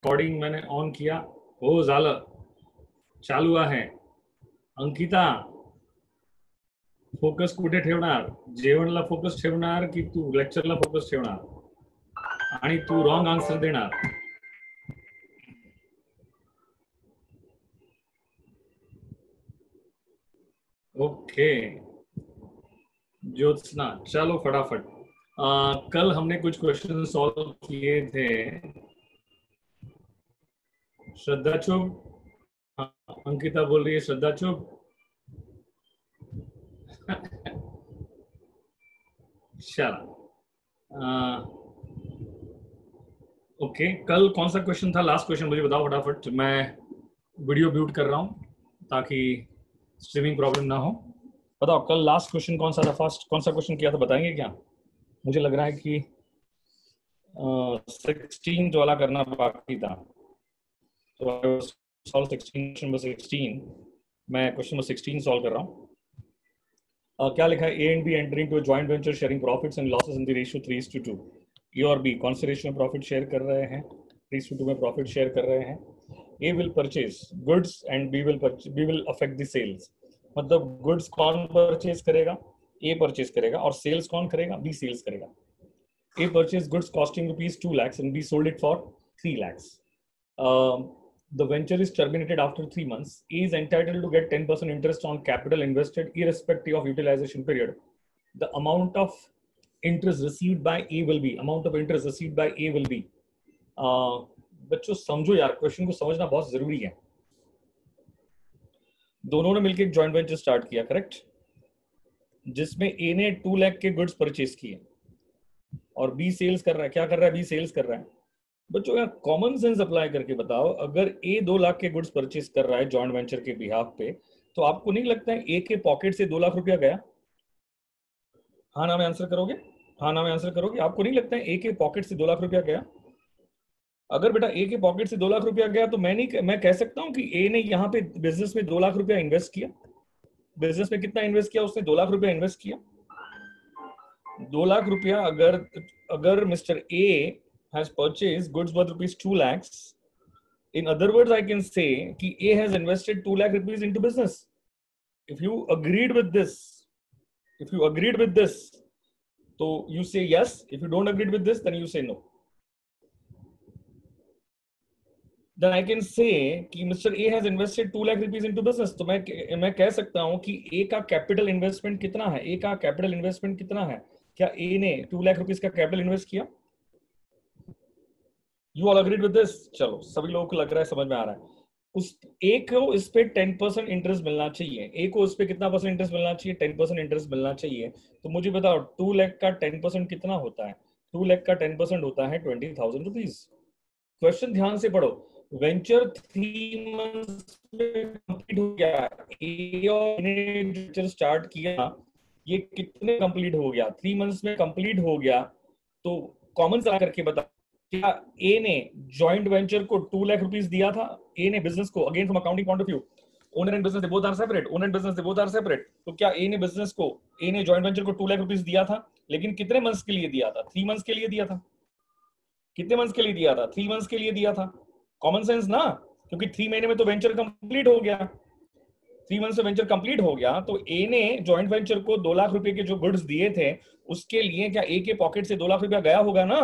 Recording मैंने on किया. हो झालं, चालू आहे. अंकिता, फोकस कुठे ठेवणार? जेवणला फोकस ठेवणार की तू लेक्चरला फोकस ठेवणार? आणि तू रॉंग आन्सर देणार. ओके ज्योत्सना, चलो फटाफट. कल हमने कुछ क्वेश्चन सॉल्व किए थे. श्रद्धा चुप. अंकिता बोल रही है श्रद्धा चुप. चलो. ओके, कल कौन सा क्वेश्चन था? लास्ट क्वेश्चन मुझे बताओ फटाफट. मैं वीडियो म्यूट कर रहा हूँ ताकि स्ट्रीमिंग प्रॉब्लम ना हो. बताओ कल लास्ट क्वेश्चन कौन सा था? फर्स्ट कौन सा क्वेश्चन किया था, बताएंगे क्या? मुझे लग रहा है कि 16 वाला करना बाकी था. तो 16 मैं क्वेश्चन नंबर 16 सॉल्व कर रहा हूँ. क्या लिखा है? A and B entering to joint venture sharing profits and losses in the ratio 3:2. A और बी कौन से रेशियो में प्रॉफिट शेयर कर रहे हैं? 3:2 में प्रॉफिट शेयर कर रहे हैं. A will purchase goods and B will affect the sales. मतलब गुड्स कौन परचेज करेगा? ए परचेज करेगा. और सेल्स कौन करेगा? बी सेल्स करेगा. A purchased goods costing rupees 2 lakhs and B sold it for 3 lakhs. The venture is terminated after 3 months. A is entitled to get 10% interest on capital invested irrespective of utilization period. The amount of interest received by A will be. बच्चों समझो यार, question को समझना बहुत जरूरी है. दोनों ने मिलकर एक जॉइंट वेंचर स्टार्ट किया, करेक्ट? जिसमें ए ने 2 लाख के गुड्स परचेज किए और बी सेल्स कर रहा है. क्या कर रहा है? बी सेल्स कर रहा है. बच्चों यार कॉमन सेंस अप्लाई करके बताओ. अगर ए 2 लाख के गुड्स परचेज कर रहा है जॉइंट वेंचर के बिहाफ पे, तो आपको नहीं लगता है ए के पॉकेट से 2 लाख रुपया गया? हाँ ना में आंसर करोगे? हाँ ना में आंसर करोगे? आपको नहीं लगता है ए के पॉकेट से 2 लाख रुपया गया? अगर बेटा ए के पॉकेट से 2 लाख रुपया गया तो मैं कह सकता हूं कि ए ने यहाँ पे बिजनेस में 2 लाख रुपया इन्वेस्ट किया. बिजनेस में कितना इन्वेस्ट किया उसने? 2 लाख रुपया इन्वेस्ट किया. 2 लाख रुपया अगर mister A has purchased goods worth rupees 2 lakhs, in other words I can say कि A has invested 2 lakh rupees into business. If you agreed with this, so you say yes. If you don't agree with this, then you say no. Then I can say कि Mr. A has invested 2 lakh rupees into business. तो मैं कह सकता हूँ कि A का capital investment कितना है? A का कैपिटल इन्वेस्टमेंट कितना है? क्या A ने 2 लाख रुपीस का कैपिटल इन्वेस्ट किया? You all agreed with this? चलो सभी लोगों को लग रहा है समझ में आ रहा है. उस ए को इस पे 10% इंटरेस्ट मिलना चाहिए. ए को इस पे कितना परसेंट इंटरेस्ट मिलना चाहिए? 10% इंटरेस्ट मिलना चाहिए. तो मुझे बताओ 2 लाख का 10% कितना होता है? 2 लाख का 10% होता है 20,000 रुपीज. क्वेश्चन ध्यान से पढ़ो. वेंचर 3 मंथ्स में कंप्लीट हो गया. ए और ने वेंचर स्टार्ट किया, ये कितने कंप्लीट हो गया? 3 मंथ्स में कंप्लीट हो गया. तो कॉमन सा करके बता, क्या ए ने जॉइंट वेंचर को 2 लाख रुपीस दिया था? ए ने बिजनेस को, again from accounting point of view, owner and business they both are separate. Owner and business they both are separate. तो क्या ए ने बिजनेस को, ए ने जॉइंट वेंचर को 2 लाख रुपीस दिया था? लेकिन कितने मंथ्स के लिए दिया था? 3 मंथ्स के लिए दिया था. कितने मंथ्स के लिए दिया था? 3 मंथ्स के लिए दिया था. कॉमन सेंस ना, क्योंकि 3 महीने में तो वेंचर कंप्लीट हो गया. 3 मंथ्स में वेंचर कंप्लीट हो गया. तो ए ने जॉइंट वेंचर को 2 लाख रुपए के जो गुड्स दिए थे, उसके लिए क्या ए के पॉकेट से 2 लाख रुपया गया होगा ना?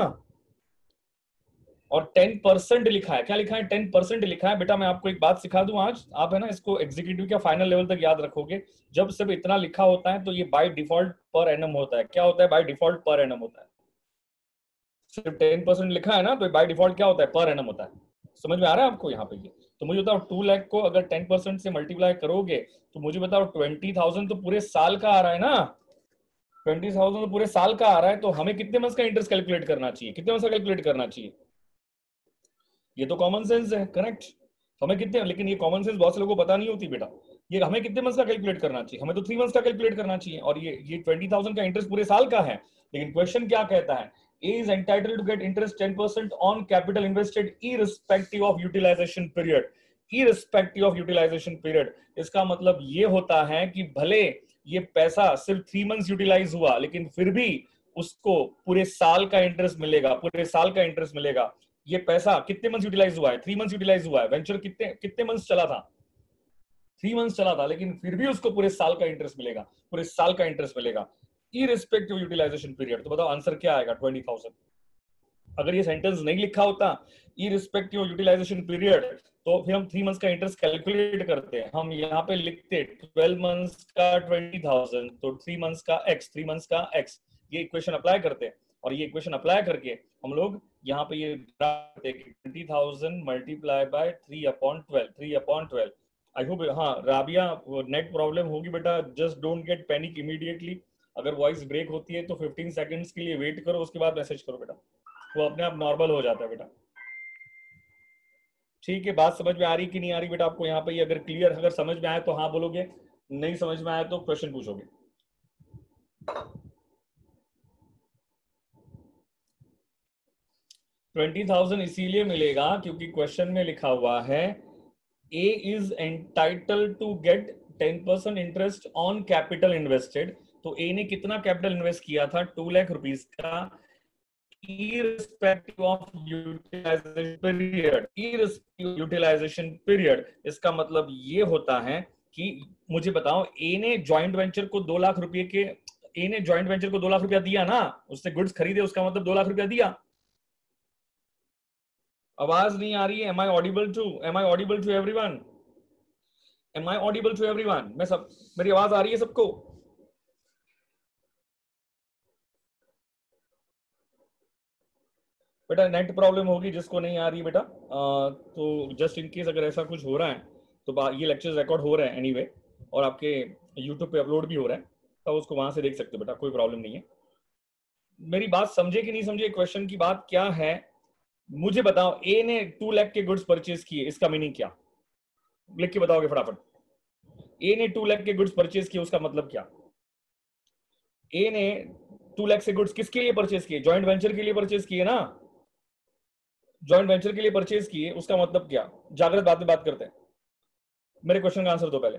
और 10% लिखा है. क्या लिखा है? 10% लिखा है. बेटा मैं आपको एक बात सिखा दूं आज, आप है ना इसको एग्जीक्यूटिव के फाइनल लेवल तक याद रखोगे. जब सिर्फ इतना लिखा होता है तो ये बाय डिफॉल्ट पर एनम होता है. क्या होता है? बाय डिफॉल्ट पर एनम होता है. सिर्फ 10% लिखा है ना, तो बाय डिफॉल्ट क्या होता है? पर एनम होता है. समझ में आ रहा है आपको यहाँ पे? ये तो मुझे बताओ 2 लाख को अगर 10% से मल्टीप्लाई करोगे तो मुझे बताओ 20,000 तो पूरे साल का आ रहा है ना. 20,000 तो पूरे साल का आ रहा है. तो हमें कितने मंथ्स का इंटरेस्ट कैलकुलेट करना चाहिए? कितने मंथ्स का कैलकुलेट करना चाहिए? ये तो कॉमन सेंस है, करेक्ट? हमें कितने, लेकिन ये कॉमन सेंस बहुत से लोगों को पता नहीं होती बेटा. ये हमें कितने मंथ्स का कैलकुलेट करना चाहिए? हमें तो 3 मंथ्स का कैलकुलेट करना चाहिए. और ये 20,000 का इंटरेस्ट पूरे साल का है. लेकिन क्वेश्चन क्या कहता है? A is entitled to get interest 10% on capital invested irrespective of utilization period. Irrespective of utilization period. इसका मतलब ये होता है कि भले ये पैसा सिर्फ 3 मंथ्स यूटिलाइज हुआ, लेकिन फिर भी उसको पूरे साल का इंटरेस्ट मिलेगा. पूरे साल का इंटरेस्ट मिलेगा. ये पैसा कितने मंथ्स यूटिलाइज हुआ है? 3 मंथ्स यूटिलाइज हुआ है। वेंचर कितने कितने मंथ्स चला था? 3 मंथ्स चला था, लेकिन फिर भी उसको पूरे साल का इंटरेस्ट मिलेगा, पूरे साल का इंटरेस्ट मिलेगा इररिस्पेक्टिव यूटिलाइजेशन पीरियड। तो बताओ आंसर क्या आएगा? 20,000। अगर ये सेंटेंस नहीं लिखा होता इररिस्पेक्टिव यूटिलाइजेशन पीरियड, तो फिर हम 3 मंथ्स का इंटरेस्ट कैलकुलेट करते। हम यहाँ पे लिखते 12 मंथ्स का 20,000, तो 3 मंथ्स का x, 3 मंथ्स का x, ये इक्वेशन अप्लाई करते। और ये इक्वेशन अप्लाई करके हम लोग यहाँ पे ये 20,000 मल्टीप्लाई बाय 3/12, 3/12। आई होप, हाँ राबिया, नेट प्रॉब्लम होगी बेटा, just don't get panic immediately. अगर वॉइस ब्रेक होती है तो 15 सेकंड्स के लिए वेट करो, उसके बाद मैसेज करो बेटा, वो अपने आप नॉर्मल हो जाता है बेटा। ठीक है, बात समझ में आ रही कि नहीं आ रही बेटा आपको? यहाँ पे अगर क्लियर, अगर समझ में आए तो हाँ बोलोगे, नहीं समझ में आए तो क्वेश्चन पूछोगे। $20,000 इसीलिए मिलेगा क्योंकि क्वेश्चन में लिखा हुआ है A is entitled to get 10% interest on capital invested. तो ए ने कितना कैपिटल इन्वेस्ट किया था? 2 लाख रुपीस का, irrespective of utilization period, irrespective utilization period। इसका मतलब ये होता है कि मुझे बताओ, ए ने जॉइंट वेंचर को 2 लाख रुपए के, ए ने जॉइंट वेंचर को 2 लाख रुपया दिया ना, उससे गुड्स खरीदे, उसका मतलब 2 लाख रुपया दिया। आवाज नहीं आ रही है? Am I audible to, am I audible to everyone? Am I audible to everyone? मैं सब, मेरी आवाज आ रही है सबको? बेटा नेट प्रॉब्लम होगी जिसको नहीं आ रही बेटा, तो जस्ट इन केस अगर ऐसा कुछ हो रहा है तो ये लेक्चर रिकॉर्ड हो रहा है एनीवे, और आपके यूट्यूब पे अपलोड भी हो रहा है, तो उसको वहां से देख सकते हो बेटा, कोई प्रॉब्लम नहीं है। मेरी बात समझे कि नहीं समझे? क्वेश्चन की बात क्या है मुझे बताओ। ए ने 2 लाख के गुड्स परचेज किए, इसका मीनिंग क्या? लिख के बताओगे फटाफट। ए ने 2 लाख के गुड्स परचेज किए, उसका मतलब क्या? ए ने 2 लाख से गुड्स किसके लिए परचेज किए? जॉइंट वेंचर के लिए परचेज किए ना, जॉइंट वेंचर के लिए परचेज किए, उसका मतलब क्या? जागृत बात में बात करते हैं, मेरे क्वेश्चन का आंसर दो पहले।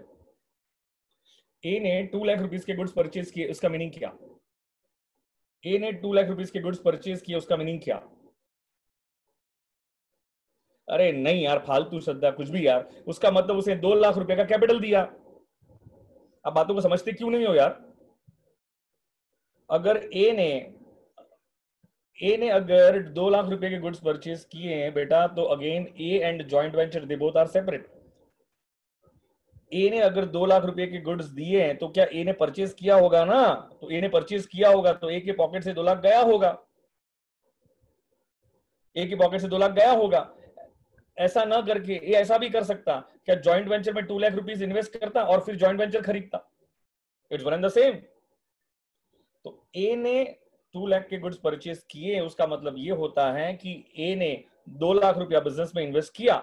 ए ने 2 लाख रुपीस के गुड्स परचेज किए, उसका मीनिंग क्या? ए ने 2 लाख रुपीस के गुड्स परचेज किए, उसका मीनिंग क्या? अरे नहीं यार, फालतू श्रद्धा कुछ भी यार। उसका मतलब उसे 2 लाख रुपए का कैपिटल दिया। अब बातों को समझते क्यों नहीं हो यार? अगर ए ने अगर 2 लाख रुपए के गुड्स परचेज किए हैं बेटा, तो again A and joint venture they both are separate. A ने अगर 2 लाख रुपए के गुड्स दिए हैं तो क्या ए ने परचेज किया होगा ना? तो ए ने परचेज किया होगा तो ए के पॉकेट से 2 लाख गया होगा, ए की पॉकेट से 2 लाख गया होगा। ऐसा ना करके ये ऐसा भी कर सकता, क्या जॉइंट वेंचर में 2 लाख रुपीस इन्वेस्ट करता और फिर जॉइंट वेंचर खरीदता? It's one and the same. तो ए ने 2 लाख के गुड्स परचेज किए, उसका मतलब ये होता है कि ए ने 2 लाख रुपया बिजनेस में इन्वेस्ट किया।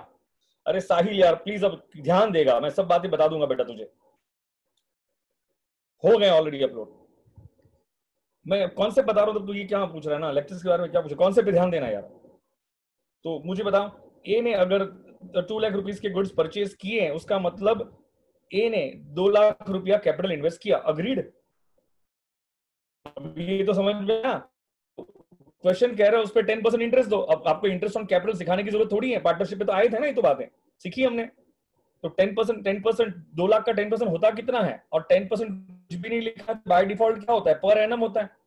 अरे साहिल यार प्लीज अब ध्यान देगा, मैं सब बातें बता दूंगा बेटा तुझे, हो गए ऑलरेडी अपलोड। मैं कॉन्सेप्ट बता रहा हूं, तो तू ये क्या पूछ रहा है ना, लेक्चर्स के बारे में क्या पूछ, कॉन्सेप्ट पे ध्यान देना यार। तो मुझे बताओ, ए ने अगर 2 लाख रुपीस के गुड्स परचेज किए, उसका मतलब ए ने 2 लाख रुपया कैपिटल इन्वेस्ट किया। अग्रीड? ये तो समझ में आया। क्वेश्चन कह रहा है उस पर 10% इंटरेस्ट दो। अब आपको इंटरेस्ट ऑन कैपिटल सिखाने की जरूरत थोड़ी है, पार्टनरशिप पे तो आए थे ना, ये तो बातें सीखी हमने। तो 10%, 2 लाख का 10% होता कितना है? और 10% कुछ भी नहीं लिखा, बाय डिफॉल्ट क्या होता है? पर एनम होता है।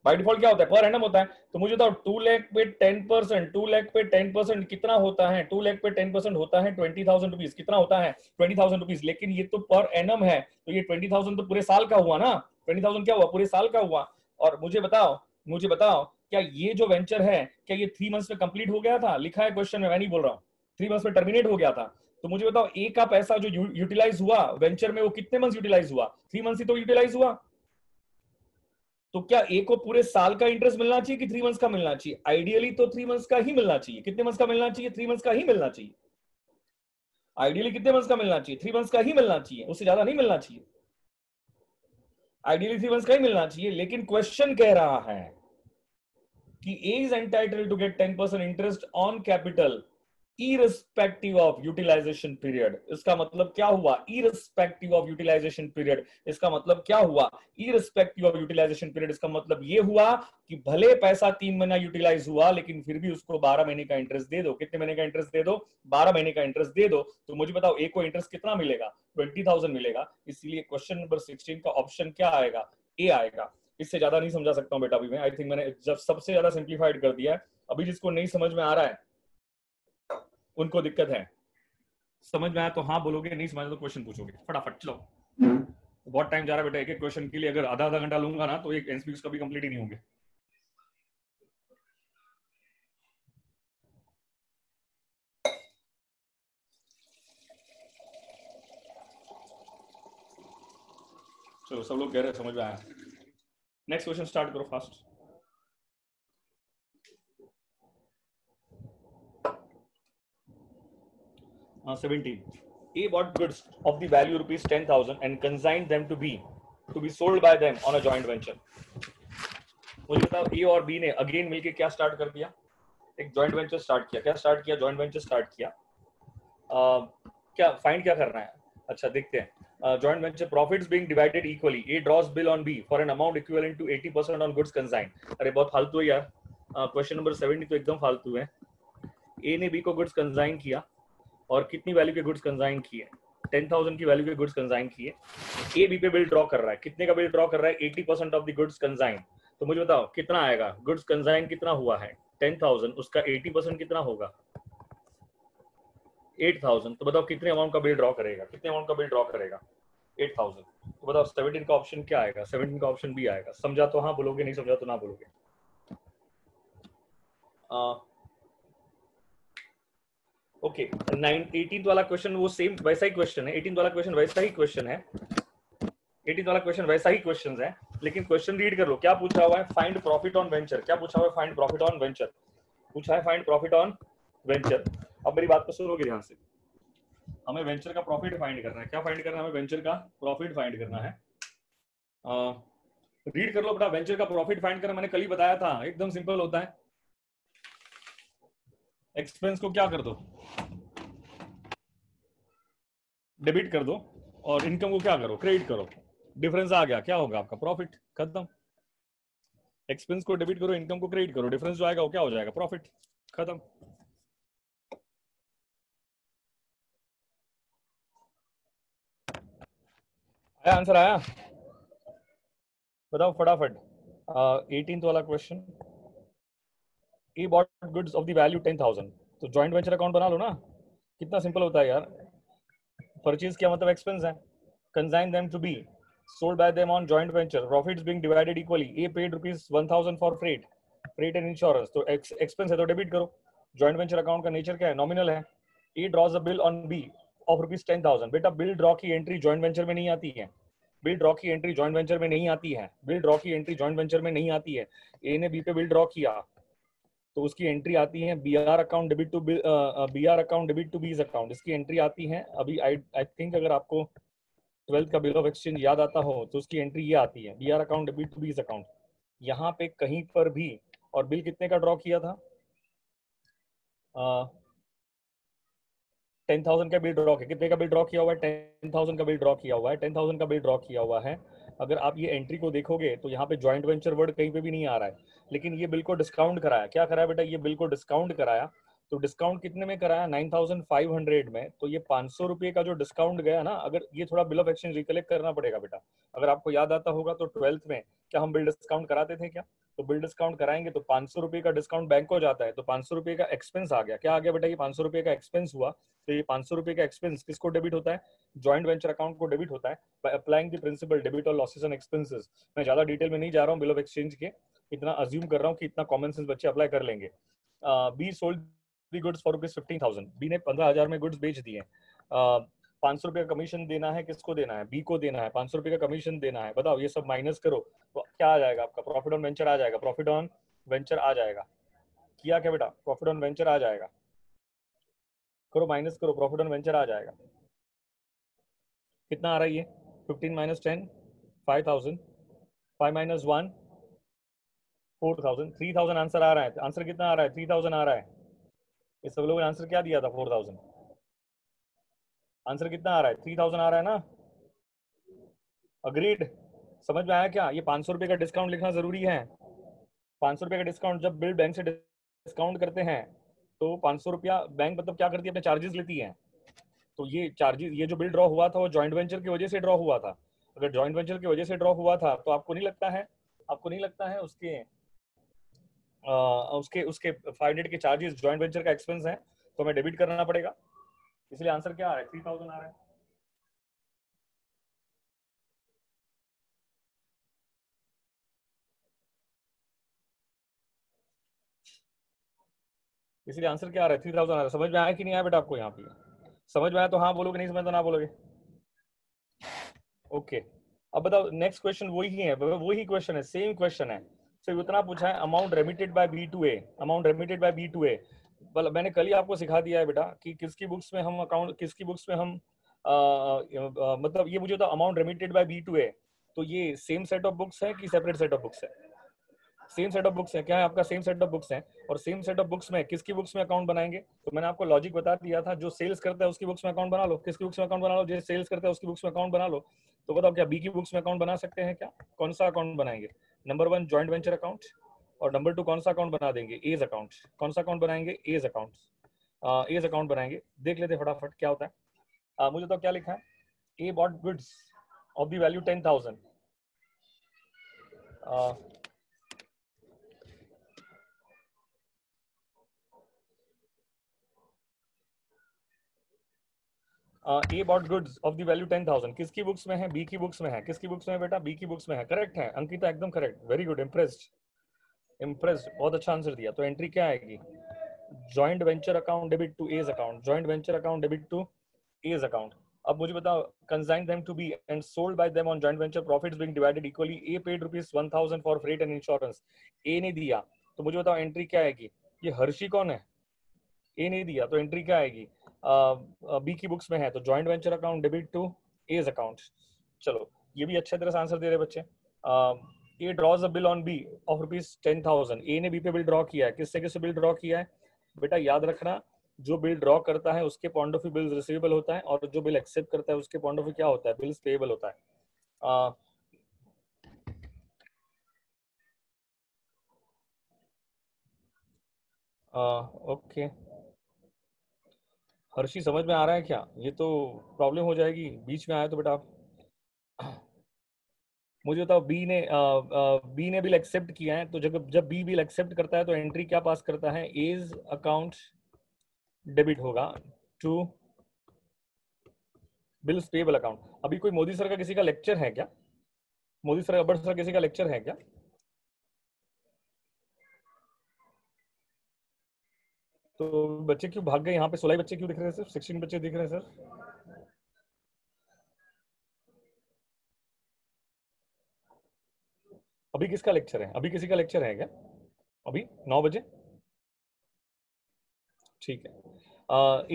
बाय डिफॉल्ट क्या होता है? पर एनम होता है। तो मुझे बताओ 2 लाख पे 10%, 2 लाख पे 10% कितना होता है? 2 लाख पे 10% होता है 20,000 रुपीज। कितना होता है? 20,000 रुपीज। लेकिन ये तो पर एनम है, तो ये 20,000 तो पूरे साल का हुआ ना। 20,000 क्या हुआ? पूरे साल का हुआ। और मुझे बताओ क्या ये जो वेंचर है, क्या ये 3 मंथ्स में कंप्लीट हो गया था? लिखा है क्वेश्चन में, मैं नहीं बोल रहा हूँ। 3 मंथ्स में टर्मिनेट हो गया था। तो मुझे बताओ ए का पैसा जो यूटिलाइज हुआ वेंचर में, वो कितने मंथ्स यूटिलाइज हुआ? 3 मंथ्स ही तो यूटिलाइज हुआ। तो क्या ए को पूरे साल का इंटरेस्ट मिलना चाहिए कि 3 मंथ्स का मिलना चाहिए? आइडियली तो 3 मंथ्स का ही मिलना चाहिए। कितने मंथ्स का मिलना चाहिए? 3 मंथ्स का ही मिलना चाहिए। आइडियली कितने मंथ्स का मिलना चाहिए? 3 मंथ्स का ही मिलना चाहिए, उससे ज्यादा नहीं मिलना चाहिए। आइडियली 3 मंथ्स का ही मिलना चाहिए। लेकिन क्वेश्चन कह रहा है कि A is entitled to get 10% interest on capital irrespective of utilization period। इसका मतलब क्या हुआ? irrespective of utilization period। इसका मतलब क्या हुआ? irrespective of utilization period। इसका मतलब ये हुआ कि भले पैसा 3 महीना यूटिलाइज हुआ लेकिन फिर भी उसको 12 महीने का इंटरेस्ट दे दो। कितने महीने का इंटरेस्ट दे दो? 12 महीने का इंटरेस्ट दे दो। तो मुझे बताओ ए को इंटरेस्ट कितना मिलेगा? 20,000 मिलेगा। इसलिए क्वेश्चन नंबर 16 का ऑप्शन क्या आएगा? ए आएगा। इससे ज्यादा नहीं समझा सकता हूँ बेटा अभी मैं। आई थिंक मैंने जब सबसे ज्यादा सिंप्लीफाइड कर दिया है। अभी जिसको नहीं समझ में आ रहा है उनको दिक्कत है। समझ में आया तो हाँ बोलोगे, नहीं समझ तो क्वेश्चन पूछोगे। फटाफट चलो, बहुत टाइम जा रहा है बेटा। एक एक क्वेश्चन के लिए अगर आधा आधा घंटा लूंगा ना तो एक एमसीक्यूज कभी कंप्लीट ही नहीं होंगे। चलो सब लोग कह रहे हैं समझ में आया। नेक्स्ट क्वेश्चन स्टार्ट करो फास्ट। हाँ 17। A bought goods of the value rupees 10,000 and consigned them to be sold by them on a joint venture। मुझे बताओ ए और बी ने अगेन मिलके क्या स्टार्ट कर दिया? एक जॉइंट वेंचर स्टार्ट किया। क्या स्टार्ट किया? जॉइंट वेंचर स्टार्ट किया। क्या फाइंड क्या करना है? अच्छा देखते हैं। Joint venture profits being divided equally. A draws bill on B for an amount equivalent to 80% on goods consigned. अरे बहुत फालतू है यार। क्वेश्चन नंबर 70 तो एकदम फालतू है। ए ने बी को गुड्स कंसाइन किया और कितनी वैल्यू के गुड्स कंसाइन किए? 10,000 की वैल्यू के गुड्स कंसाइन किए। ए बी पे बिल ड्रॉ कर रहा है। कितने का बिल ड्रॉ कर रहा है? 80% ऑफ द गुड्स कंसाइन। तो मुझे बताओ कितना आएगा? गुड्स कंसाइन कितना हुआ है? 10,000, उसका 80% कितना होगा? 8,000। तो बताओ कितने अमाउंट का बिल ड्रॉ करेगा? कितने अमाउंट का बिल ड्रॉ करेगा? 8,000। तो बताओ 17 का ऑप्शन क्या आएगा? 17 का ऑप्शन बी आएगा। समझा तो हाँ बोलोगे, नहीं समझा तो ना बोलोगे। ओके 18th वाला क्वेश्चन वो सेम वैसा ही क्वेश्चन है। 18th वाला क्वेश्चन वैसा ही क्वेश्चन है। 18th वाला क्वेश्चन वैसा ही क्वेश्चन है, लेकिन क्वेश्चन रीड कर लो। क्या पूछा हुआ है? Find profit on venture. क्या पूछा हुआ है? फाइंड प्रॉफिट ऑन वेंचर पूछा है। Find profit on venture. अब मेरी बात को सुनोगे ध्यान से। हमें वेंचर का प्रॉफिट फाइंड करना है। क्या फाइंड करना है? हमें वेंचर का प्रॉफिट फाइंड करना है। रीड कर लो बेटा। वेंचर का प्रॉफिट फाइंड करना मैंने कल ही बताया था, एकदम सिंपल होता है। एक्सपेंस को क्या कर दो? डेबिट कर दो और इनकम को क्या करो? क्रेडिट करो। डिफरेंस आ गया, क्या होगा आपका? प्रॉफिट। खत्म। एक्सपेंस को डेबिट करो, इनकम को क्रेडिट करो, डिफरेंस जो आएगा वो क्या हो जाएगा? प्रॉफिट। खत्म। आया आंसर? आया? बताओ फटाफट। 18th वाला question. A bought goods of the value 10,000। तो जॉइंट वेंचर अकाउंट बना लो ना। कितना सिंपल होता है यार। परचेज क्या मतलब? एक्सपेंस है। Consign them to be sold by them on joint venture, profits being divided equally। A paid rupees 1,000 for freight and insurance। तो एक्सपेंस है तो डेबिट करो। जॉइंट वेंचर अकाउंट का नेचर क्या है? नॉमिनल है। A draws a bill on B of rupees 10,000। बेटा bill draw की एंट्री जॉइंट वेंचर में नहीं आती है। बिल ड्रॉ की एंट्री जॉइंट वेंचर में नहीं आती है। बिल ड्रॉ की एंट्री जॉइंट वेंचर में नहीं आती है। ए ने बी पे बिल ड्रॉ किया तो उसकी एंट्री आती है B R account debit to B R account debit to B's account. इसकी एंट्री आती है अभी। आई थिंक अगर आपको 12th का बिल ऑफ एक्सचेंज याद आता हो तो उसकी एंट्री ये आती है, B R account debit to B's account. यहाँ पे कहीं पर भी। और बिल कितने का ड्रॉ किया था? 10,000 का बिल ड्रॉ किया। कितने का बिल ड्रॉ किया हुआ है? 10,000 का बिल ड्रॉ किया हुआ है। 10,000 का बिल ड्रॉ किया हुआ है। अगर आप ये एंट्री को देखोगे तो यहाँ पे जॉइंट वेंचर वर्ड कहीं पे भी नहीं आ रहा है, लेकिन ये बिल को डिस्काउंट कराया। क्या कराया बेटा? ये बिल को डिस्काउंट कराया। तो डिस्काउंट कितने में कराया? 9,500 में। तो ये 500 रुपये का जो डिस्काउंट गया ना, अगर ये थोड़ा बिल ऑफ एक्सचेंज रिकलेक्ट करना पड़ेगा बेटा। अगर आपको याद आता होगा तो 12th में क्या हम बिल डिस्काउंट कराते थे क्या? तो बिल डिस्काउंट कराएंगे तो 500 रुपये का डिस्काउंट बैंक को जाता है, तो 500 रुपये का एक्सपेंस आ गया। क्या आ गया बेटा? ये 500 रुपये का एक्सपेंस हुआ। तो ये 500 रुपये का एक्सपेंस किसको डेबिट होता है? जॉइंट वेंचर अकाउंट को डेबिट होता है by applying the principle debit और लॉसेस एंड एक्सपेंसेस। मैं ज्यादा डिटेल में नहीं जा रहा हूँ बिल ऑफ एक्सचेंज के, इतना अज्यूम कर रहा हूँ कि इतना कॉमन सेंस बच्चे अप्लाई कर लेंगे। B sold the goods for rupees 15,000। B ने 15,000 में गुड्स बेच दिए। 500 रुपये का कमीशन देना है। किसको देना है? बी को देना है। 500 रुपये का कमीशन देना है। बताओ ये सब माइनस करो तो क्या आ जाएगा आपका? प्रॉफिट ऑन वेंचर आ जाएगा। प्रॉफिट ऑन वेंचर आ जाएगा। किया क्या बेटा? प्रॉफिट ऑन वेंचर आ जाएगा। करो माइनस करो, प्रॉफिट ऑन वेंचर आ जाएगा। कितना आ रहा है ये? 15 माइनस 10 5,000। 5 माइनस 1 4,000। 3,000 आंसर आ रहा है। आंसर कितना आ रहा है? 3,000 आ रहा है। ये सब लोगों ने आंसर क्या दिया था? 4000। आंसर कितना आ रहा है? 3000 आ रहा है ना? अग्रीड? समझ में आया क्या? ये 500 रुपये का डिस्काउंट लिखना जरूरी है। 500 रुपये का डिस्काउंट, जब बिल बैंक से डिस्काउंट करते हैं तो 500 रुपया बैंक मतलब क्या करती है? अपने चार्जेस लेती है। तो ये चार्जेस, ये जो बिल ड्रॉ हुआ था वो जॉइंट वेंचर की वजह से ड्रॉ हुआ था। अगर जॉइंट वेंचर की वजह से ड्रॉ हुआ था तो आपको नहीं लगता है उसके उसके 500 के चार्जेस जॉइंट वेंचर का एक्सपेंस है, तो हमें डेबिट करना पड़ेगा। इसलिए आंसर क्या आ रहा है? 3000 आ रहा है। इसलिए आंसर क्या आ रहा है? 3000 आ रहा है। समझ में आया कि नहीं आया बेटा आपको? यहाँ पे समझ में आया तो हाँ बोलोगे, नहीं समझ तो ना बोलोगे। ओके, अब बताओ नेक्स्ट क्वेश्चन वही है, वही क्वेश्चन है, सेम क्वेश्चन है। सिर्फ इतना पूछा है, amount remitted by B to A, amount remitted by B to A. मैंने कल ही आपको सिखा दिया है बेटा कि किसकी बुक्स में हम अकाउंट, किसकी बुक्स में हम मतलब ये मुझे तो amount remitted by B to A, तो ये सेम सेट ऑफ बुक्स है कि सेपरेट सेट ऑफ बुक्स है? सेम सेट ऑफ बुक्स है। क्या है आपका? सेम सेट ऑफ बुक्स है। और सेम सेट ऑफ बुक्स में किसकी बुक्स में अकाउंट बनाएंगे? तो मैंने आपको लॉजिक बता दिया था, जो सेल्स करता है उसकी बुक्स में अकाउंट बना लो। किसकी बुक्स में अकाउंट बना लो? जो सेल्स करता है उसकी बुक्स में अकाउंट बना लो। तो बताओ क्या बी की बुक्स में अकाउंट बना सकते हैं क्या? कौन सा अकाउंट बनाएंगे? नंबर 1 जॉइंट वेंचर अकाउंट, और नंबर 2 कौन सा अकाउंट बना देंगे? A's account. कौन सा अकाउंट बनाएंगे? As account. एज अकाउंट बनाएंगे। देख लेते फटाफट क्या होता है। मुझे तो क्या लिखा है? A bought goods of the value 10,000। A bought goods of the value 10,000 किसकी बुक्स में है? बी की बुक्स में है। किसकी बुक्स में है बेटा? बी की बुक्स में है। करेक्ट है अंकिता, एकदम correct, very good, impressed, impressed, बहुत अच्छा आंसर दिया। तो एंट्री क्या आएगी? Joint venture account debit to A's account, joint venture account debit to A's account. अब मुझे बताओ, consign them to B and sold by them on joint venture, profits being divided equally. A paid ₹1000 for freight and insurance. A ने दिया, तो मुझे बताओ entry क्या आएगी? ये हर्षी कौन है? ए नहीं दिया, तो एंट्री क्या आएगी? बी की बुक्स में है, तो joint venture account debit to A's account. चलो, ये भी अच्छे तरह से आंसर दे रहे बच्चे। A draws a bill on B of ₹10,000। A ने बी पे बिल ड्रॉ किया है। किससे किससे बिल ड्रॉ किया है? बेटा याद रखना, जो बिल ड्रॉ करता है उसके point of view bills receivable होता है, और जो बिल एक्सेप्ट करता है उसके पॉइंट ऑफ व्यू क्या होता है? बिल्स पेएबल होता है। ओके, हर्षी समझ में आ रहा है क्या? ये तो प्रॉब्लम हो जाएगी, बीच में आया तो बेटा आप। मुझे बताओ, बी ने बिल एक्सेप्ट किया है, तो जब जब बी बिल एक्सेप्ट करता है तो एंट्री क्या पास करता है? एज अकाउंट डेबिट होगा टू बिल्स पेबल अकाउंट। अभी कोई मोदी सर का किसी का लेक्चर है क्या? मोदी सर, अबर सर किसी का लेक्चर है क्या? तो बच्चे क्यों भाग गए? यहाँ पे 16 बच्चे क्यों दिख रहे हैं? सिर्फ 16 बच्चे दिख रहे हैं सर। अभी किसका लेक्चर है? अभी किसी का लेक्चर है क्या? अभी 9 बजे? ठीक है।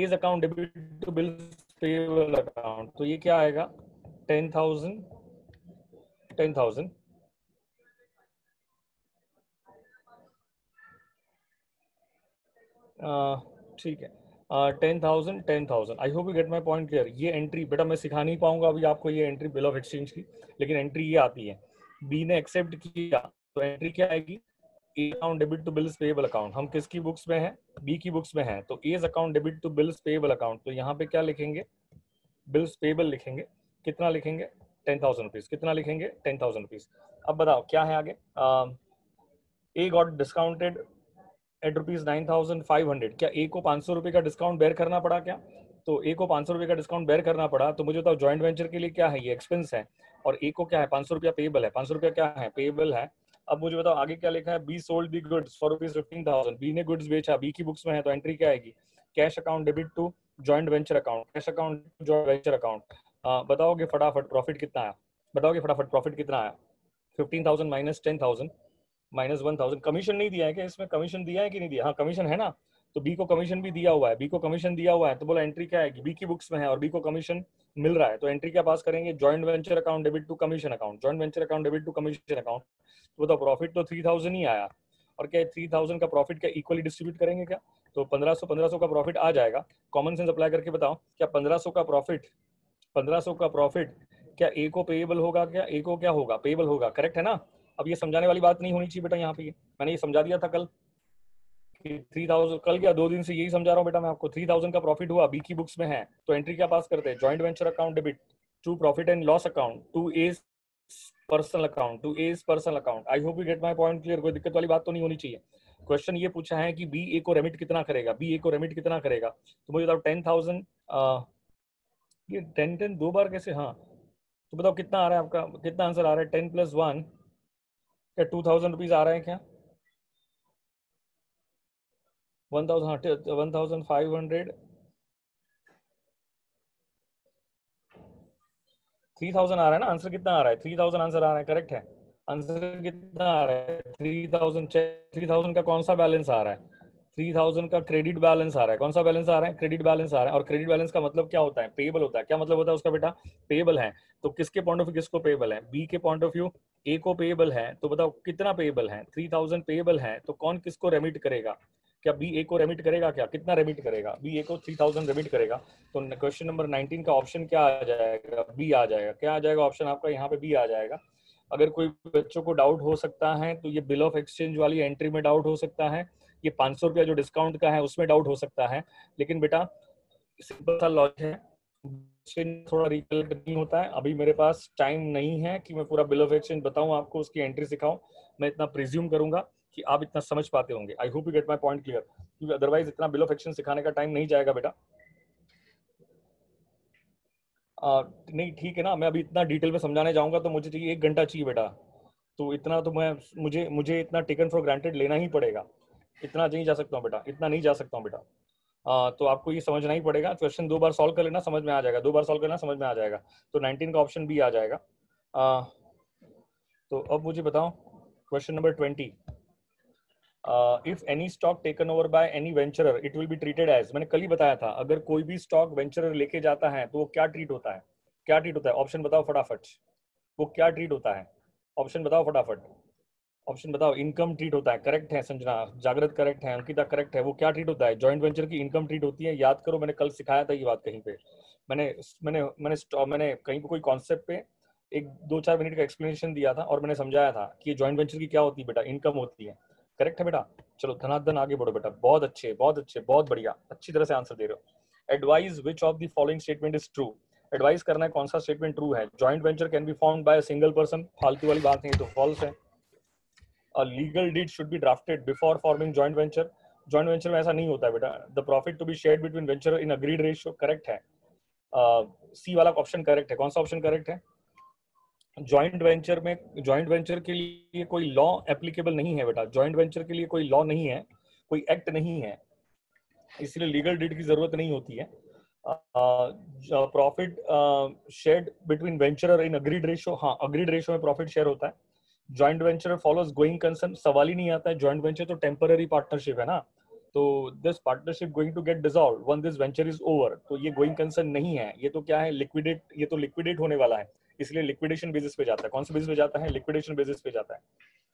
A's account debit to bills payable account, तो ये क्या आएगा? 10,000, 10,000। ठीक है। 10,000, 10,000। आई hope you get my point clear. ये एंट्री बेटा मैं सिखा नहीं पाऊंगा अभी आपको, ये एंट्री बिल ऑफ एक्सचेंज की, लेकिन एंट्री ये आती है। बी ने एक्सेप्ट किया, तो एंट्री क्या आएगी? A account debit to bills payable account. हम किसकी बुक्स में है? बी की बुक्स में है, तो A's account debit to bills payable account. तो यहाँ पे क्या लिखेंगे? बिल्स पेएबल लिखेंगे। कितना लिखेंगे? 10,000 रुपीज। कितना लिखेंगे? 10,000 रुपीज। अब बताओ क्या है आगे? ए गॉट डिस्काउंटेड एट ₹9,500। क्या ए को 500 रुपये का डिस्काउंट बेयर करना पड़ा क्या? तो ए को 500 रुपये का डिस्काउंट बेयर करना पड़ा, तो मुझे बताओ जॉइंट वेंचर के लिए क्या है? ये एक्सपेंस है, और ए को क्या है? 500 रुपया पेएबल है। 500 रुपया क्या है? पेएबल है। अब मुझे बताओ आगे क्या लिखा है? B sold the goods for ₹15,000। B ने गुड्स बेचा, बी की बुक्स में है, तो एंट्री क्या आएगी? Cash account debit to joint venture account, cash account joint venture account. बताओगे फटाफट प्रॉफिट कितना आया? बताओगे फटाफट प्रॉफिट कितना आया? 15,000 माइनस 10,000 माइनस 1,000। कमीशन नहीं दिया है क्या इसमें? कमीशन दिया है कि नहीं दिया? हाँ कमीशन है ना, तो बी को कमीशन भी दिया हुआ है। बी को कमीशन दिया हुआ है, तो बोला एंट्री क्या आएगी? बी की बुक्स में है और बी को कमीशन मिल रहा है, तो एंट्री क्या पास करेंगे? Joint venture account debit to commission account, joint venture account debit to commission account. तो बताओ प्रॉफिट तो 3,000 ही आया, और क्या 3,000 का प्रॉफिट क्या इक्वली डिस्ट्रीब्यूट करेंगे क्या? तो 1500 का प्रॉफिट आ जाएगा। कॉमन सेंस अप्लाई करके बताओ, क्या 1500 का प्रॉफिट क्या ए को पेएबल होगा, क्या ए को क्या होगा, पेएबल होगा, करेक्ट है ना। अब ये समझाने वाली बात नहीं होनी चाहिए बेटा, यहाँ पे मैंने ये समझा दिया था कल कि 3000, कल क्या 2 दिन से यही समझा रहा हूँ बेटा मैं आपको। 3000 का प्रॉफिट हुआ, बी की बुक्स में है, तो एंट्री क्या पास करते हैं, joint venture account debit to profit and loss account to A's personal account, to A's personal account. I hope you get my point clear, कोई दिक्कत वाली बात तो नहीं होनी चाहिए। क्वेश्चन ये पूछा है कि बी ए को रेमिट कितना करेगा, बी ए को रेमिट कितना करेगा, तो मुझे बताओ 10,000, ये 10 दो बार कैसे, हाँ तो बताओ कितना आ रहा है आपका, कितना आंसर आ रहा है, 10+1 क्या 2000 रुपीज आ रहा है क्या, 1000, हाँ 1500, 3000 आ रहा है ना, आंसर कितना आ रहा है, 3000 आंसर आ रहा है, करेक्ट है। आंसर कितना आ रहा है 3000, 3000 का कौन सा बैलेंस आ रहा है, 3000 का क्रेडिट बैलेंस आ रहा है, कौन सा बैलेंस आ रहा है, क्रेडिट बैलेंस आ रहा है। और क्रेडिट बैलेंस का मतलब क्या होता है, पेएबल होता है। क्या मतलब होता है उसका बेटा, पेएबल है। तो किसके पॉइंट ऑफ व्यू किसको पेएबल है, बी के पॉइंट ऑफ व्यू ए को पेएबल है, तो बताओ कितना पेएबल है, 3000 पेएबल है, तो कौन किसको रेमिट करेगा, क्या बी ए को रेमिट करेगा, क्या कितना रेमिट करेगा, बी ए को 3000 रेमिट करेगा। तो क्वेश्चन नंबर 19 का ऑप्शन क्या आ जाएगा, बी आ जाएगा। क्या आ जाएगा ऑप्शन आपका यहाँ पे, बी आ जाएगा। अगर कोई बच्चों को डाउट हो सकता है तो ये बिल ऑफ एक्सचेंज वाली एंट्री में डाउट हो सकता है, ये 500 रुपया जो डिस्काउंट का है उसमें डाउट हो सकता है, लेकिन बेटा सिंपल सा लॉजिक है, थोड़ा रिकलेक्ट नहीं होता है। अभी मेरे पास टाइम नहीं है कि मैं पूरा बिल ऑफ एक्सचेंज बताऊं आपको, उसकी एंट्री सिखाऊं। मैं इतना प्रिज्यूम करूंगा कि आप इतना समझ पाते होंगे। आई hope you get my point clear, क्योंकि अदरवाइज इतना बिल ऑफ एक्सचेंज सिखाने का टाइम नहीं जाएगा बेटा। नहीं ठीक है ना, मैं अभी इतना डिटेल में समझाने जाऊंगा तो मुझे चाहिए 1 घंटा चाहिए बेटा, तो इतना तो मैं मुझे मुझे इतना टेकन फॉर ग्रांटेड लेना ही पड़ेगा। इतना नहीं जा सकता हूँ बेटा, इतना नहीं जा सकता हूँ बेटा। तो आपको ये समझना ही पड़ेगा। क्वेश्चन 2 बार सॉल्व कर लेना, समझ में आ जाएगा, 2 बार सॉल्व करना समझ में आ जाएगा। तो 19 का ऑप्शन बी आ जाएगा। तो अब मुझे बताओ question number 20, if any stock taken over by any venturer it will be treated as, मैंने कल ही बताया था, अगर कोई भी स्टॉक वेंचरर लेके जाता है तो वो क्या ट्रीट होता है, क्या ट्रीट होता है, ऑप्शन बताओ फटाफट, वो क्या ट्रीट होता है, ऑप्शन बताओ फटाफट, ऑप्शन बताओ। इनकम ट्रीट होता है, करेक्ट है संजना, जागृत करेक्ट है, अंकिता करेक्ट है। वो क्या ट्रीट होता है, जॉइंट वेंचर की इनकम ट्रीट होती है। याद करो मैंने कल सिखाया था ये बात कहीं पे, मैंने मैंने मैंने मैंने कहीं पे कोई कॉन्सेप्ट पे 1-2-4 मिनट का एक्सप्लेनेशन दिया था और मैंने समझाया था कि जॉइंट वेंचर की क्या होती है बेटा, इनकम होती है। करेक्ट है बेटा, चलो धनाधन आगे बढ़ो बेटा, बहुत अच्छे बहुत अच्छे, बहुत बढ़िया, अच्छी तरह से आंसर दे रहे हो। Advise which of the following statement is true, advice करना है कौन सा स्टेटमेंट ट्रू है। Joint venture can be formed by a single person, फालतू वाली बात नहीं, तो फॉल्स है। A legal deed should be drafted before forming joint venture, joint venture में ऐसा नहीं होता है बेटा। The profit to be shared between venture in agreed ratio, correct है। सी वाला ऑप्शन करेक्ट है, कौन सा ऑप्शन करेक्ट है, जॉइंट वेंचर में, जॉइंट वेंचर के लिए कोई लॉ एप्लीकेबल नहीं है बेटा, जॉइंट वेंचर के लिए कोई लॉ नहीं है, कोई एक्ट नहीं है, इसलिए लीगल डीड की जरूरत नहीं होती है। Profit shared between venturer in agreed ratio, हाँ अग्रीड रेशियो में प्रॉफिट शेयर होता है। Joint venture follows going concern, सवाल ही नहीं आता है, जॉइंट वेंचर तो टेम्पररी पार्टनरशिप है ना, तो this partnership going to get dissolve once this venture is over, तो ये गोइंग कंसर्न नहीं है, ये तो क्या है, लिक्विडेट, ये तो लिक्विडेट होने वाला है, इसलिए लिक्विडेशन बेसिस पे जाता है। कौन से बेसिस पे जाता है, लिक्विडेशन बेसिस पे जाता है।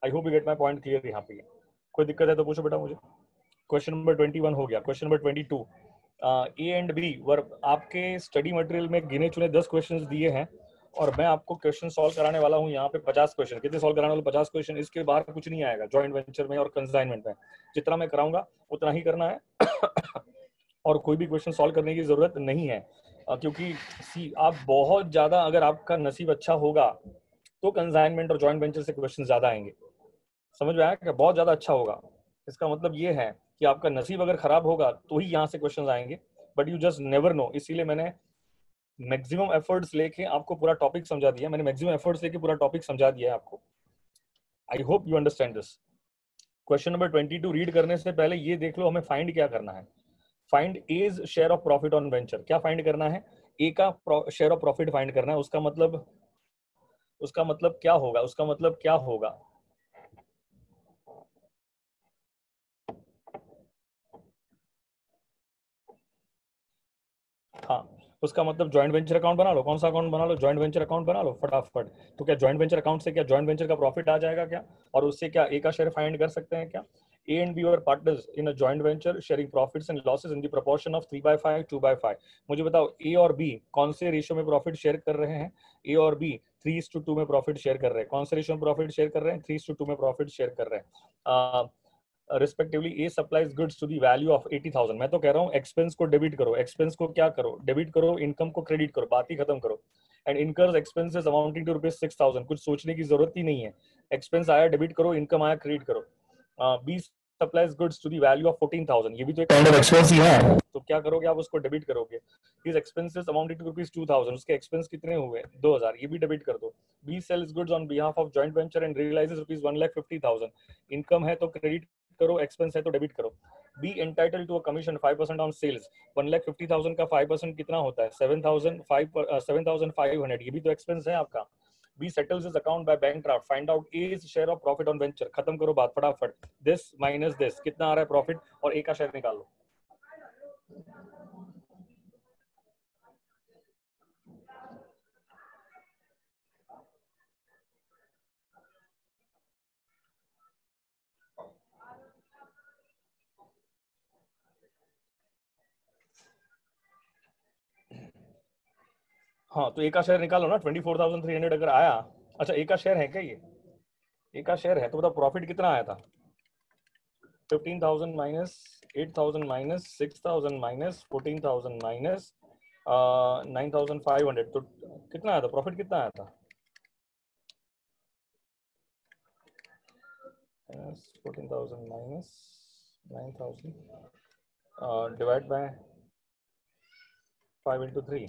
आई hope you get my point clear यहाँ पे। कोई दिक्कत है तो पूछो बेटा मुझे। क्वेश्चन नंबर 21 हो गया। Question number 22, A and B were आपके स्टडी मटेरियल में गिने चुने 10 क्वेश्चंस दिए हैं और मैं आपको क्वेश्चन सॉल्व कराने वाला हूं यहाँ पे 50 क्वेश्चन। कितने सॉल्व कराने वाले, 50 क्वेश्चन, इसके बाहर कुछ नहीं आएगा जॉइंट वेंचर में और कंसाइनमेंट में। जितना मैं कराऊंगा उतना ही करना है और कोई भी क्वेश्चन सॉल्व करने की जरूरत नहीं है, क्योंकि सी आप बहुत ज्यादा, अगर आपका नसीब अच्छा होगा तो कंसाइनमेंट और जॉइंट वेंचर से क्वेश्चन ज्यादा आएंगे। समझ में आया क्या, बहुत ज्यादा अच्छा होगा, इसका मतलब ये है कि आपका नसीब अगर खराब होगा तो ही यहाँ से क्वेश्चन आएंगे, but you just never know. इसीलिए मैंने मैक्सिमम एफर्ट्स लेके आपको पूरा टॉपिक समझा दिया, मैंने मैक्सिमम एफर्ट्स लेके पूरा टॉपिक समझा दिया है आपको। आई hope you understand this. Question number 22 read करने से पहले ये देख लो हमें फाइंड क्या करना है। Find A's share of profit on venture, क्या फाइंड करना है, ए का शेयर ऑफ प्रॉफिट फाइंड करना है। उसका मतलब क्या होगा, उसका मतलब क्या होगा, हाँ उसका मतलब जॉइंट वेंचर अकाउंट बना लो। कौन सा अकाउंट बना लो, जॉइंट वेंचर अकाउंट बना लो फटाफट। तो क्या जॉइंट वेंचर अकाउंट से क्या जॉइंट वेंचर का प्रॉफिट आ जाएगा क्या, और उससे क्या ए का शेयर फाइंड कर सकते हैं क्या। A and B were partners in a joint venture sharing profits and losses in the proportion of 3/5, 2/5. मुझे बताओ A और B कौन से रेशियो में प्रॉफिट शेयर कर रहे हैं? A और B 3:2 में प्रॉफिट शेयर कर रहे हैं. कौन से रेशियो में प्रॉफिट शेयर कर रहे हैं? 3:2 में प्रॉफिट शेयर कर रहे हैं. Respectively A supplies goods to the value of 80,000. मैं तो कह रहा हूँ एक्सपेंस को डेबिट करो. एक्सपेंस को क्या करो? डेबिट करो. इनकम को क्रेडिट करो. बात ही खत्म करो. And incurs expenses amounting to ₹6,000. कुछ सोचने की जरूरत ही नहीं है. एक्सपेंस आया डेबिट करो, इनकम आया क्रेडिट करो. B supplies goods to the value of 14,000. ये भी तो एक काइंड ऑफ एक्सपेंस ही है. तो क्या करोगे आप? उसको डेबिट करोगे. These expenses amounted to ₹2,000. उसके एक्सपेंस कितने हुए? 2,000. ये भी डेबिट कर दो. B sells goods on behalf of joint venture and realizes ₹1,50,000. Income है तो क्रेडिट करो, एक्सपेंस है तो डेबिट करो. B entitled to a commission 5% on sales. 1,50,000 का 5% कितना होता है? 7,500. ये भी तो एक्सपेंस है आपका. B settles his account by bank draft. Find out A's share of profit on venture. खत्म करो बात फटाफट. This minus this कितना आ रहा है प्रॉफिट, और A का शेयर निकाल लो. हाँ तो A का शेयर निकालो ना. 24,300 अगर आया. अच्छा A का शेयर है क्या? ये A का शेयर है तो बताओ प्रॉफिट कितना आया था? 15,000 माइनस 8,000 माइनस 6,000 माइनस 14,000 माइनस 9,500. तो कितना आया था? प्रॉफिट कितना आया था? 14,000 माइनस 9,000 डिवाइड बाय 5 into 3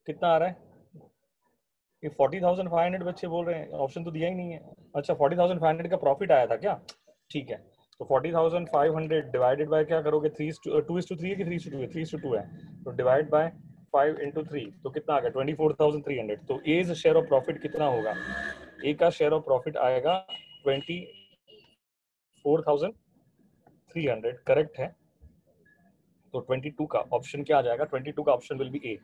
कितना आ रहा है? ये 40,500 बच्चे बोल रहे हैं. ऑप्शन तो दिया ही नहीं है. अच्छा 40,500 का प्रॉफिट आया था क्या? ठीक है. तो 40,500 डिवाइडेड बाय क्या करोगे? 2:3 है कि 3:2 है? 3:2 है. तो डिवाइड बाय 5 into 3 तो कितना आ गया? 24,300. तो ए शेयर ऑफ प्रॉफिट कितना होगा? ए का शेयर ऑफ प्रॉफिट आएगा 24,300. करेक्ट है. तो 22 का ऑप्शन क्या आ जाएगा? 22 का ऑप्शन विल बी ए.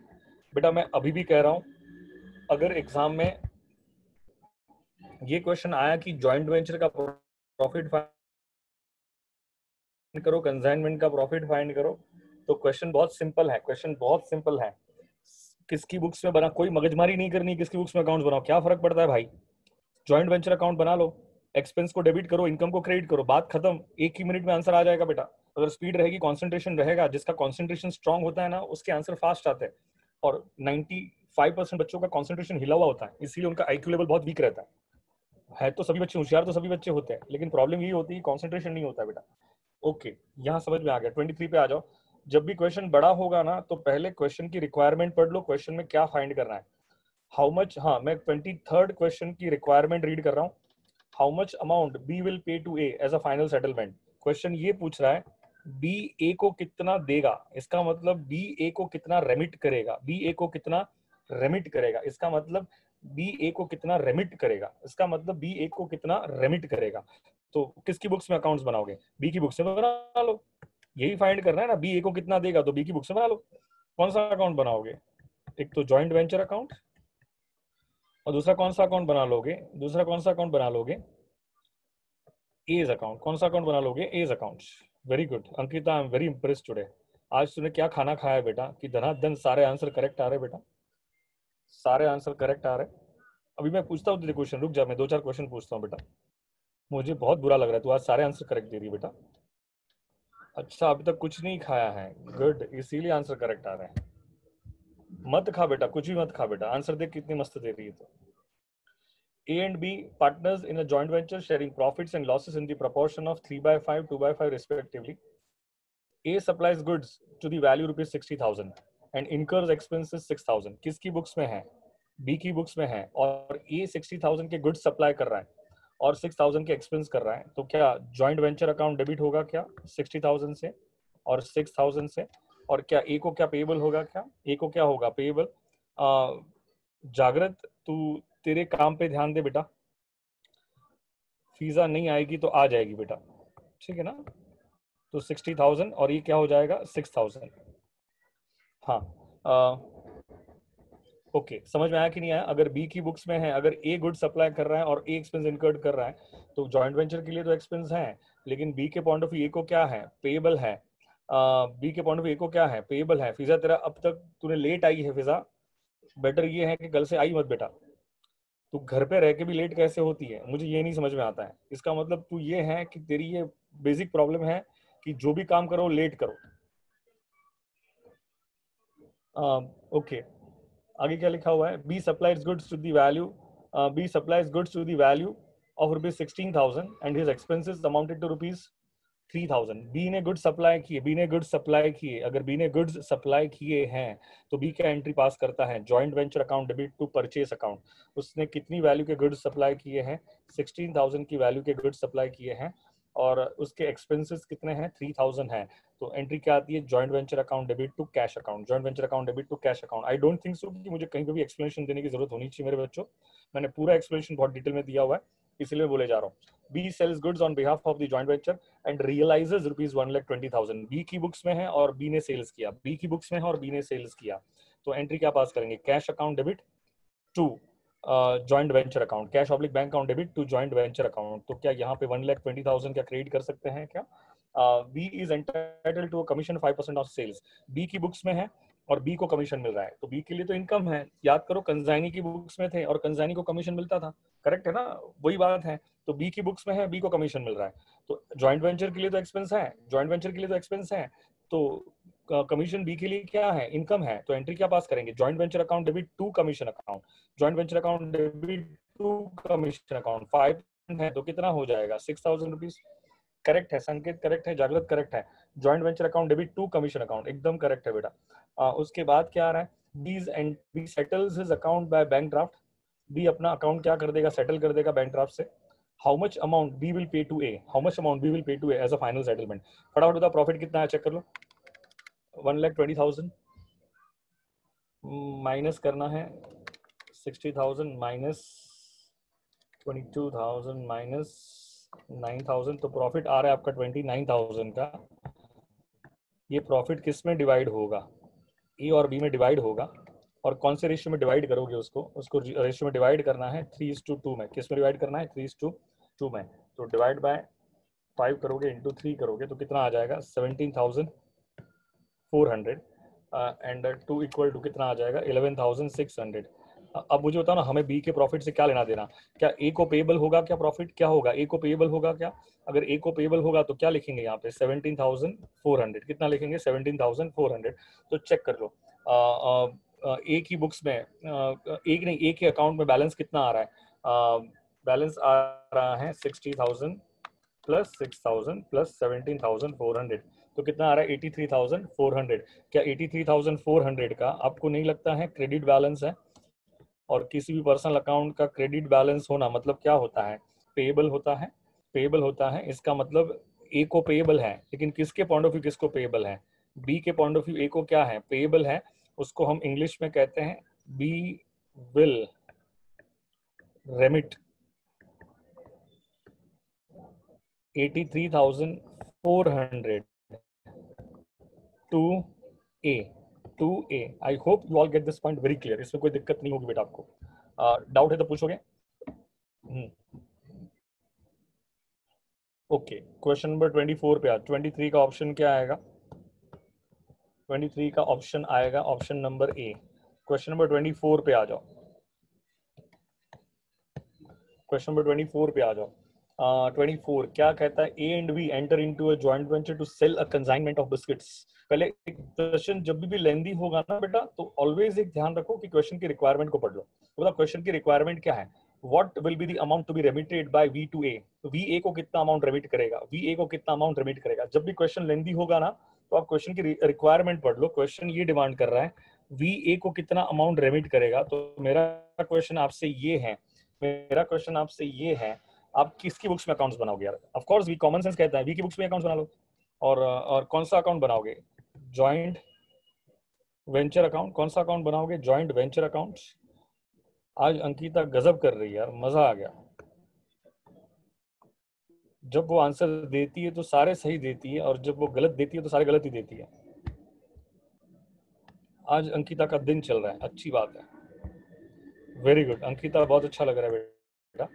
बेटा मैं अभी भी कह रहा हूं, अगर एग्जाम में ये क्वेश्चन आया कि जॉइंट वेंचर का प्रॉफिट फाइंड करो, कंसाइनमेंट का प्रॉफिट फाइंड करो, तो क्वेश्चन बहुत सिंपल है. क्वेश्चन बहुत सिंपल है. किसकी बुक्स में बना, कोई मगजमारी नहीं करनी. किसकी बुक्स में अकाउंट बनाओ, क्या फर्क पड़ता है भाई? जॉइंट वेंचर अकाउंट बना लो, एक्सपेंस को डेबिट करो, इनकम को क्रेडिट करो, बात खत्म. एक ही मिनट में आंसर आ जाएगा बेटा. अगर स्पीड रहेगी, कॉन्सेंट्रेशन रहेगा, जिसका कॉन्सेंट्रेशन स्ट्रांग होता है ना, उसके आंसर फास्ट आते हैं. और 95% बच्चों का कॉन्सेंट्रेशन हिला हुआ होता है, इसलिए उनका आईक्यू लेवल बहुत वीक रहता है. तो सभी बच्चे होशियार, तो सभी बच्चे होते हैं, लेकिन प्रॉब्लम यही होती है कॉन्सेंट्रेशन नहीं होता है बेटा. ओके, यहाँ समझ में आ गया. 23 पे आ जाओ. जब भी क्वेश्चन बड़ा होगा ना, तो पहले क्वेश्चन की रिक्वायरमेंट पढ़ लो. क्वेश्चन में क्या फाइंड करना है, हाउ मच. हाँ मैं 23rd क्वेश्चन की रिक्वायरमेंट रीड कर रहा हूँ. How much amount B will pay to A as a final settlement. Question ये पूछ रहा है बी ए को कितना देगा. इसका मतलब बी ए को कितना रेमिट करेगा. बी ए को कितना रेमिट करेगा, इसका मतलब बी ए को कितना रेमिट करेगा, इसका मतलब बी ए को कितना रेमिट करेगा. तो किसकी बुक्स में अकाउंट्स बनाओगे? बी की बुक्स में बना लो. यही फाइंड करना है ना, बी ए को कितना देगा, तो बी की बुक्स में बना लो. कौन सा अकाउंट बनाओगे? एक तो जॉइंट वेंचर अकाउंट, और दूसरा कौन सा अकाउंट बना लोगे? दूसरा कौन सा अकाउंट बना लोगे? A's account. कौन सा अकाउंट बना लोगे? A's account. Very good Ankita, I am very impressed today. आज तूने क्या खाना खाया बेटा कि धनाधन सारे आंसर करेक्ट आ रहे बेटा, सारे आंसर करेक्ट आ रहे. अभी मैं पूछता हूँ तुझे क्वेश्चन, रुक जा, मैं 2-4 क्वेश्चन पूछता हूँ बेटा. मुझे बहुत बुरा लग रहा है, तू आज सारे आंसर करेक्ट दे रही है बेटा. अच्छा अभी तक कुछ नहीं खाया है, गुड, इसीलिए आंसर करेक्ट आ रहे हैं. मत खा बेटा, कुछ भी मत खा बेटा. आंसर देख कितनी मस्त दे रही है. तो A and B partners in a joint venture sharing profits and losses in the proportion of 3/5, 2/5 respectively. A supplies goods to the value ₹60,000 and incurs expenses 6,000. किसकी बुक्स में है? B की बुक्स में है. और A 60,000 के गुड्स सप्लाई कर रहा है और 6,000 के एक्सपेंस कर रहा है. तो क्या जॉइंट वेंचर अकाउंट डेबिट होगा क्या 60,000 से और 6,000 से? और क्या A को क्या पेएबल होगा? क्या A को क्या होगा पेएबल? जागृत तू तेरे काम पे ध्यान दे बेटा. फीसा नहीं आएगी तो आ जाएगी बेटा, ठीक है ना. तो 60,000 और ये क्या हो जाएगा? 6,000. हाँ ओके समझ में आया कि नहीं आया? अगर बी की बुक्स में है, अगर ए गुड सप्लाई कर रहा है और ए एक्सपेंस इनकर्ड कर रहा है, तो जॉइंट वेंचर के लिए तो एक्सपेंस है, लेकिन बी के पॉइंट ऑफ व्यू ए को क्या है? पेएबल है। बी के पॉइंट ऑफ व्यू ए को क्या है? पेएबल है। फिजा तेरा अब तक तूने लेट आई है फिजा, बेटर ये है कि कल से आई मत बेटा। तू घर पे रह के भी लेट कैसे होती है, मुझे ये नहीं समझ में आता है। इसका मतलब तू ये है कि तेरी ये बेसिक प्रॉब्लम है कि जो भी काम करो लेट करो। ओके आगे क्या लिखा हुआ है? B supplies goods to the value B supplies goods to the value of ₹16,000 and his expenses amounted to ₹3,000। B ने गुड्स सप्लाई किए, बी ने गुड्स सप्लाई किए। अगर बी ने गुड्स सप्लाई किए हैं तो बी क्या एंट्री पास करता है? Joint venture account debit to purchase account. उसने कितनी वैल्यू के गुड्स सप्लाई किए हैं? 16,000 की वैल्यू के गुड्स सप्लाई किए हैं और उसके एक्सपेंसेस कितने हैं? 3,000 है। तो एंट्री क्या आती है? Joint venture account debit to cash account. Joint venture account debit to cash account. I don't think so कि मुझे कहीं पे भी एक्सप्लेनेशन देने की जरूरत होनी चाहिए मेरे बच्चों। मैंने पूरा एक्सप्लेनेशन बहुत डिटेल में दिया हुआ है, इसलिए बोले जा रहा हूँ। B sales goods on behalf of the joint venture and realises ₹1,20,000। B की बुक्स में है और बी ने सेल्स किया, बी की बुक्स में है और बी ने सेल्स किया। तो एंट्री क्या पास करेंगे? Cash account debit to joint venture account. Cash oblique bank account debit to joint venture account. तो क्या यहाँ पे 1,20,000 क्या क्रेडिट कर सकते हैं क्या? B is entitled to commission 5% of sales. B की बुक्स में है और बी को कमीशन मिल रहा है, तो बी के लिए तो इनकम है। याद करो कंजाइनी की बुक्स में थे और कंजाइनी को कमीशन मिलता था, करेक्ट है ना? वही बात है। तो बी की बुक्स में है, बी को कमीशन मिल रहा है, तो जॉइंट वेंचर के लिए तो एक्सपेंस है, जॉइंट वेंचर के लिए तो एक्सपेंस है। तो कमीशन बी के लिए क्या है? इनकम है। तो एंट्री क्या पास करेंगे? Joint venture account debit to commission account. Joint venture account debit to commission account 5 है तो कितना हो जाएगा? ₹6,000। करेक्ट है संकेत, करेक्ट है जागृत, करेक्ट है। Joint venture account debit to commission account एकदम करेक्ट है बेटा। उसके बाद क्या आ रहा है? B settles his account by bank draft. B अपना अकाउंट क्या कर देगा? सेटल कर देगा बैंक ड्राफ्ट से। How much amount B will pay to A? How much amount B will pay to A as a final settlement? फटाफट बता प्रॉफिट कितना है, चेक कर लो। 1,20,000 माइनस करना है 60,000 माइनस 22,000 माइनस 9,000, तो प्रॉफिट आ रहा है आपका 29,000 का। ये प्रॉफिट किस में डिवाइड होगा? ए और बी में डिवाइड होगा। और कौन से रेशियो में डिवाइड करोगे उसको रेशियो में डिवाइड करना है 3:2 में। किस में डिवाइड करना है? 3:2 में। तो डिवाइड बाय 5 करोगे, इंटू 3 करोगे तो कितना आ जाएगा? 17,400 एंड 2 इक्वल टू कितना आ जाएगा? 11,600। अब मुझे बताओ ना, हमें बी के प्रॉफिट से क्या लेना देना? क्या ए को पेएबल होगा? क्या प्रॉफिट क्या होगा? ए को पेएबल होगा क्या? अगर ए को पेएबल होगा तो क्या लिखेंगे यहाँ पे? 17,400। कितना लिखेंगे? 17,400। तो चेक कर लो ए की बुक्स में एक नहीं, ए के अकाउंट में बैलेंस कितना आ रहा है? बैलेंस आ रहा है 60,000 प्लस 6,000 प्लस 17,400, तो कितना आ रहा है? 83,400। क्या 83,400 का आपको नहीं लगता है क्रेडिट बैलेंस है? और किसी भी पर्सनल अकाउंट का क्रेडिट बैलेंस होना मतलब क्या होता है? पेएबल होता है, पेएबल होता है। इसका मतलब ए को पेएबल है, लेकिन किसके पॉइंट ऑफ व्यू किसको पेएबल है? बी के पॉइंट ऑफ व्यू ए को क्या है? पेएबल है। उसको हम इंग्लिश में कहते हैं B will remit 83,400 to A, to A. I hope you all get this point very clear. इसमें कोई दिक्कत नहीं होगी बेटा आपको। डाउट है तो पूछोगे। ओके क्वेश्चन नंबर 24 पे आ। 23 का ऑप्शन क्या आएगा? 23 का ऑप्शन आएगा option number A. Question number 24 पे आ जाओ। क्वेश्चन नंबर 24 पे आ जाओ। 24 क्या कहता है? A and B enter into a joint venture to sell a consignment of biscuits. पहले एक क्वेश्चन जब भी लेंदी होगा ना बेटा, तो ऑलवेज एक ध्यान रखो कि क्वेश्चन की रिक्वायरमेंट को पढ़ लो। तो मतलब क्वेश्चन की रिक्वायरमेंट क्या है? What will be the amount to be remitted by B to A? तो वी ए को कितना अमाउंट रेमिट करेगा? वी ए को कितना अमाउंट रेमिट करेगा? जब भी क्वेश्चन लेंदी होगा ना, तो आप क्वेश्चन की रिक्वायरमेंट पढ़ लो। क्वेश्चन ये डिमांड कर रहा है वी ए को कितना अमाउंट रेमिट करेगा। तो मेरा क्वेश्चन आपसे ये है, मेरा क्वेश्चन आपसे ये है, आप किसकी बुक्स में अकाउंट्स बनाओगे यार? Of course we common sense कहता है वी की बुक्स में अकाउंट्स बना लो। और कौन सा अकाउंट बनाओगे? Joint venture account. कौन सा अकाउंट बनाओगे? Joint venture account. आज अंकिता गजब कर रही है यार, मजा आ गया। जब वो आंसर देती है तो सारे सही देती है, और जब वो गलत देती है तो सारे गलत ही देती है। आज अंकिता का दिन चल रहा है, अच्छी बात है। वेरी गुड अंकिता, बहुत अच्छा लग रहा है बेटा।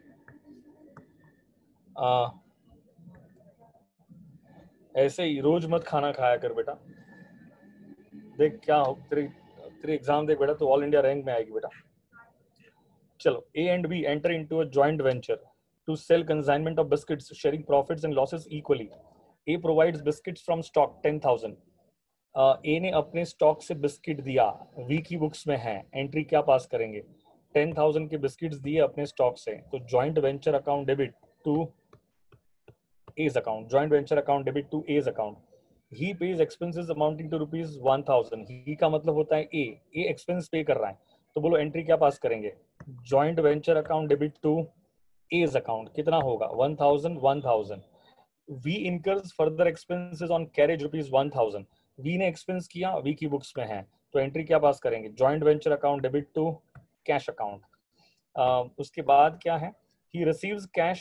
ऐसे ही रोज मत खाना खाया कर बेटा। देख क्या हो तेरी तेरी एग्जाम देख बेटा, तो ऑल इंडिया रैंक में आएगी बेटा। चलो, A and B enter into a joint venture to sell consignment of biscuits sharing profits and losses equally. A provides biscuits from stock 10,000। A ने अपने स्टॉक से बिस्किट दिया, वी की बुक्स में है, एंट्री क्या पास करेंगे? 10,000 के बिस्किट्स दिए अपने स्टॉक से, तो joint venture account debit to A's account. Joint venture account debit to A's account. He pays expenses amounting to rupees 1,000. He का मतलब होता है A. A expense पे कर रहा है, तो बोलो एंट्री क्या पास करेंगे? Joint venture account debit to A's account कितना होगा? 1,000 1,000. V incurs further expenses on carriage rupees 1,000. V ने एक्सपेंस किया, V की बुक्स में है, तो एंट्री क्या पास करेंगे? Joint venture account debit to cash account. उसके बाद क्या है? He receives cash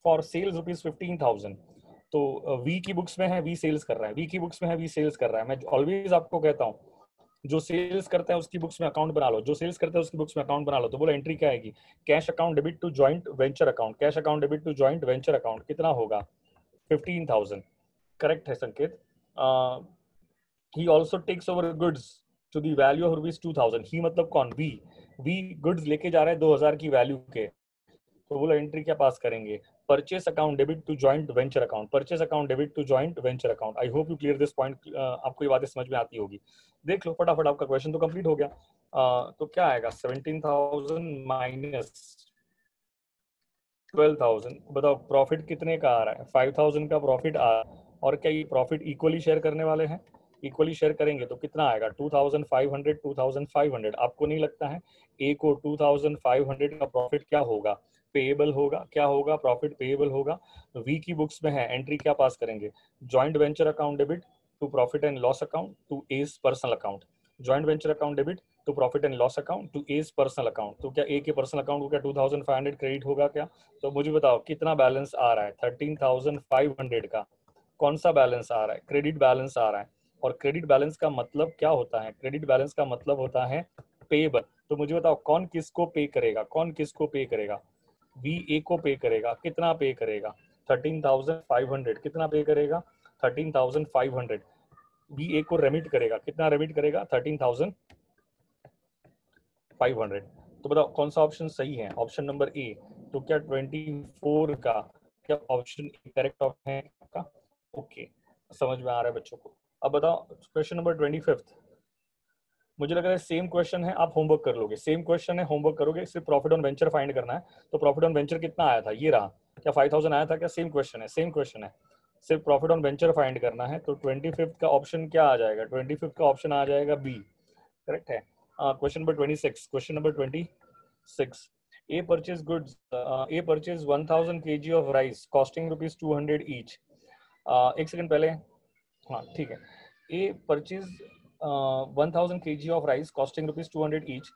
for sales rupees 15,000। तो वी की बुक्स में है, वी सेल्स कर रहा है, वी की बुक्स में है, वी सेल्स कर रहा है। मैं ऑलवेज आपको कहता हूँ, जो सेल्स करता है उसकी बुक्स में अकाउंट बना लो, जो सेल्स करता है उसकी बुक्स में अकाउंट बना लो। तो बोलो एंट्री क्या आएगी? Cash account debit to joint venture account. Cash account debit to joint venture account कितना होगा? 15,000। करेक्ट है Sanket. He also takes over goods to the value of rupees 2,000। He मतलब कौन? वी गुड्स लेके जा रहे हैं 2,000 की वैल्यू के, तो बोलो एंट्री क्या पास करेंगे? Purchase account debit to joint venture account. Purchase account debit to joint venture account. I hope you clear this point. आपको ये बातें समझ में आती होगी। देख लो फटाफट, आपका क्वेश्चन तो कंप्लीट हो गया। तो क्या आएगा? 17,000 माइनस 12,000। बताओ प्रॉफिट कितने का आ रहा है? 5,000 का प्रॉफिट आ रहा है। और क्या ये प्रॉफिट इक्वली शेयर करने वाले हैं? इक्वली शेयर करेंगे तो कितना आएगा? 2,500 2,500। आपको नहीं लगता है ए को 2,500 का प्रॉफिट क्या होगा? पेएबल होगा। क्या होगा? प्रॉफिट पेएबल होगा। वी की बुक्स में है, एंट्री क्या पास करेंगे? Joint venture account debit to profit and loss account to A's personal account. Joint venture account debit to profit and loss account to A's personal account. तो क्या ए के personal account को क्या 2,500 क्रेडिट होगा क्या? तो मुझे बताओ कितना बैलेंस आ रहा है? 13,500 का कौन सा बैलेंस आ रहा है? क्रेडिट बैलेंस आ रहा है। और क्रेडिट बैलेंस का मतलब क्या होता है? क्रेडिट बैलेंस का मतलब होता है पेएबल। तो मुझे बताओ कौन किसको पे करेगा? कौन किसको पे करेगा? वी ए को पे करेगा। कितना पे करेगा? 13,500। कितना पे करेगा? 13,500। बी ए को रेमिट करेगा। कितना रेमिट करेगा? 13,500। तो बताओ कौन सा ऑप्शन सही है? Option number A. तो क्या 24 का क्या ऑप्शन करेक्ट ऑप्शन है आपका? ओके, समझ में आ रहा है बच्चों को। अब बताओ क्वेश्चन नंबर 25। मुझे लग रहा है सेम क्वेश्चन है, आप होमवर्क कर लोगे। सेम क्वेश्चन है, होमवर्क करोगे। सिर्फ प्रॉफिट ऑन वेंचर फाइंड करना है। तो प्रॉफिट ऑन वेंचर कितना आया था? ये रहा। क्या 5,000 आया था क्या? सेम क्वेश्चन है, सेम क्वेश्चन है। सिर्फ प्रॉफिट ऑन वेंचर फाइंड करना है। तो 25 का ऑप्शन क्या आ जाएगा? 25 का ऑप्शन आ जाएगा बी। करेक्ट है। Question number 26। Question number 26। A purchase goods, A purchase 1,000 kg of rice costing rupees 200 each. एक सेकंड पहले, हाँ ठीक है। ए purchase 1,000 kg of rice costing rupees 200 each,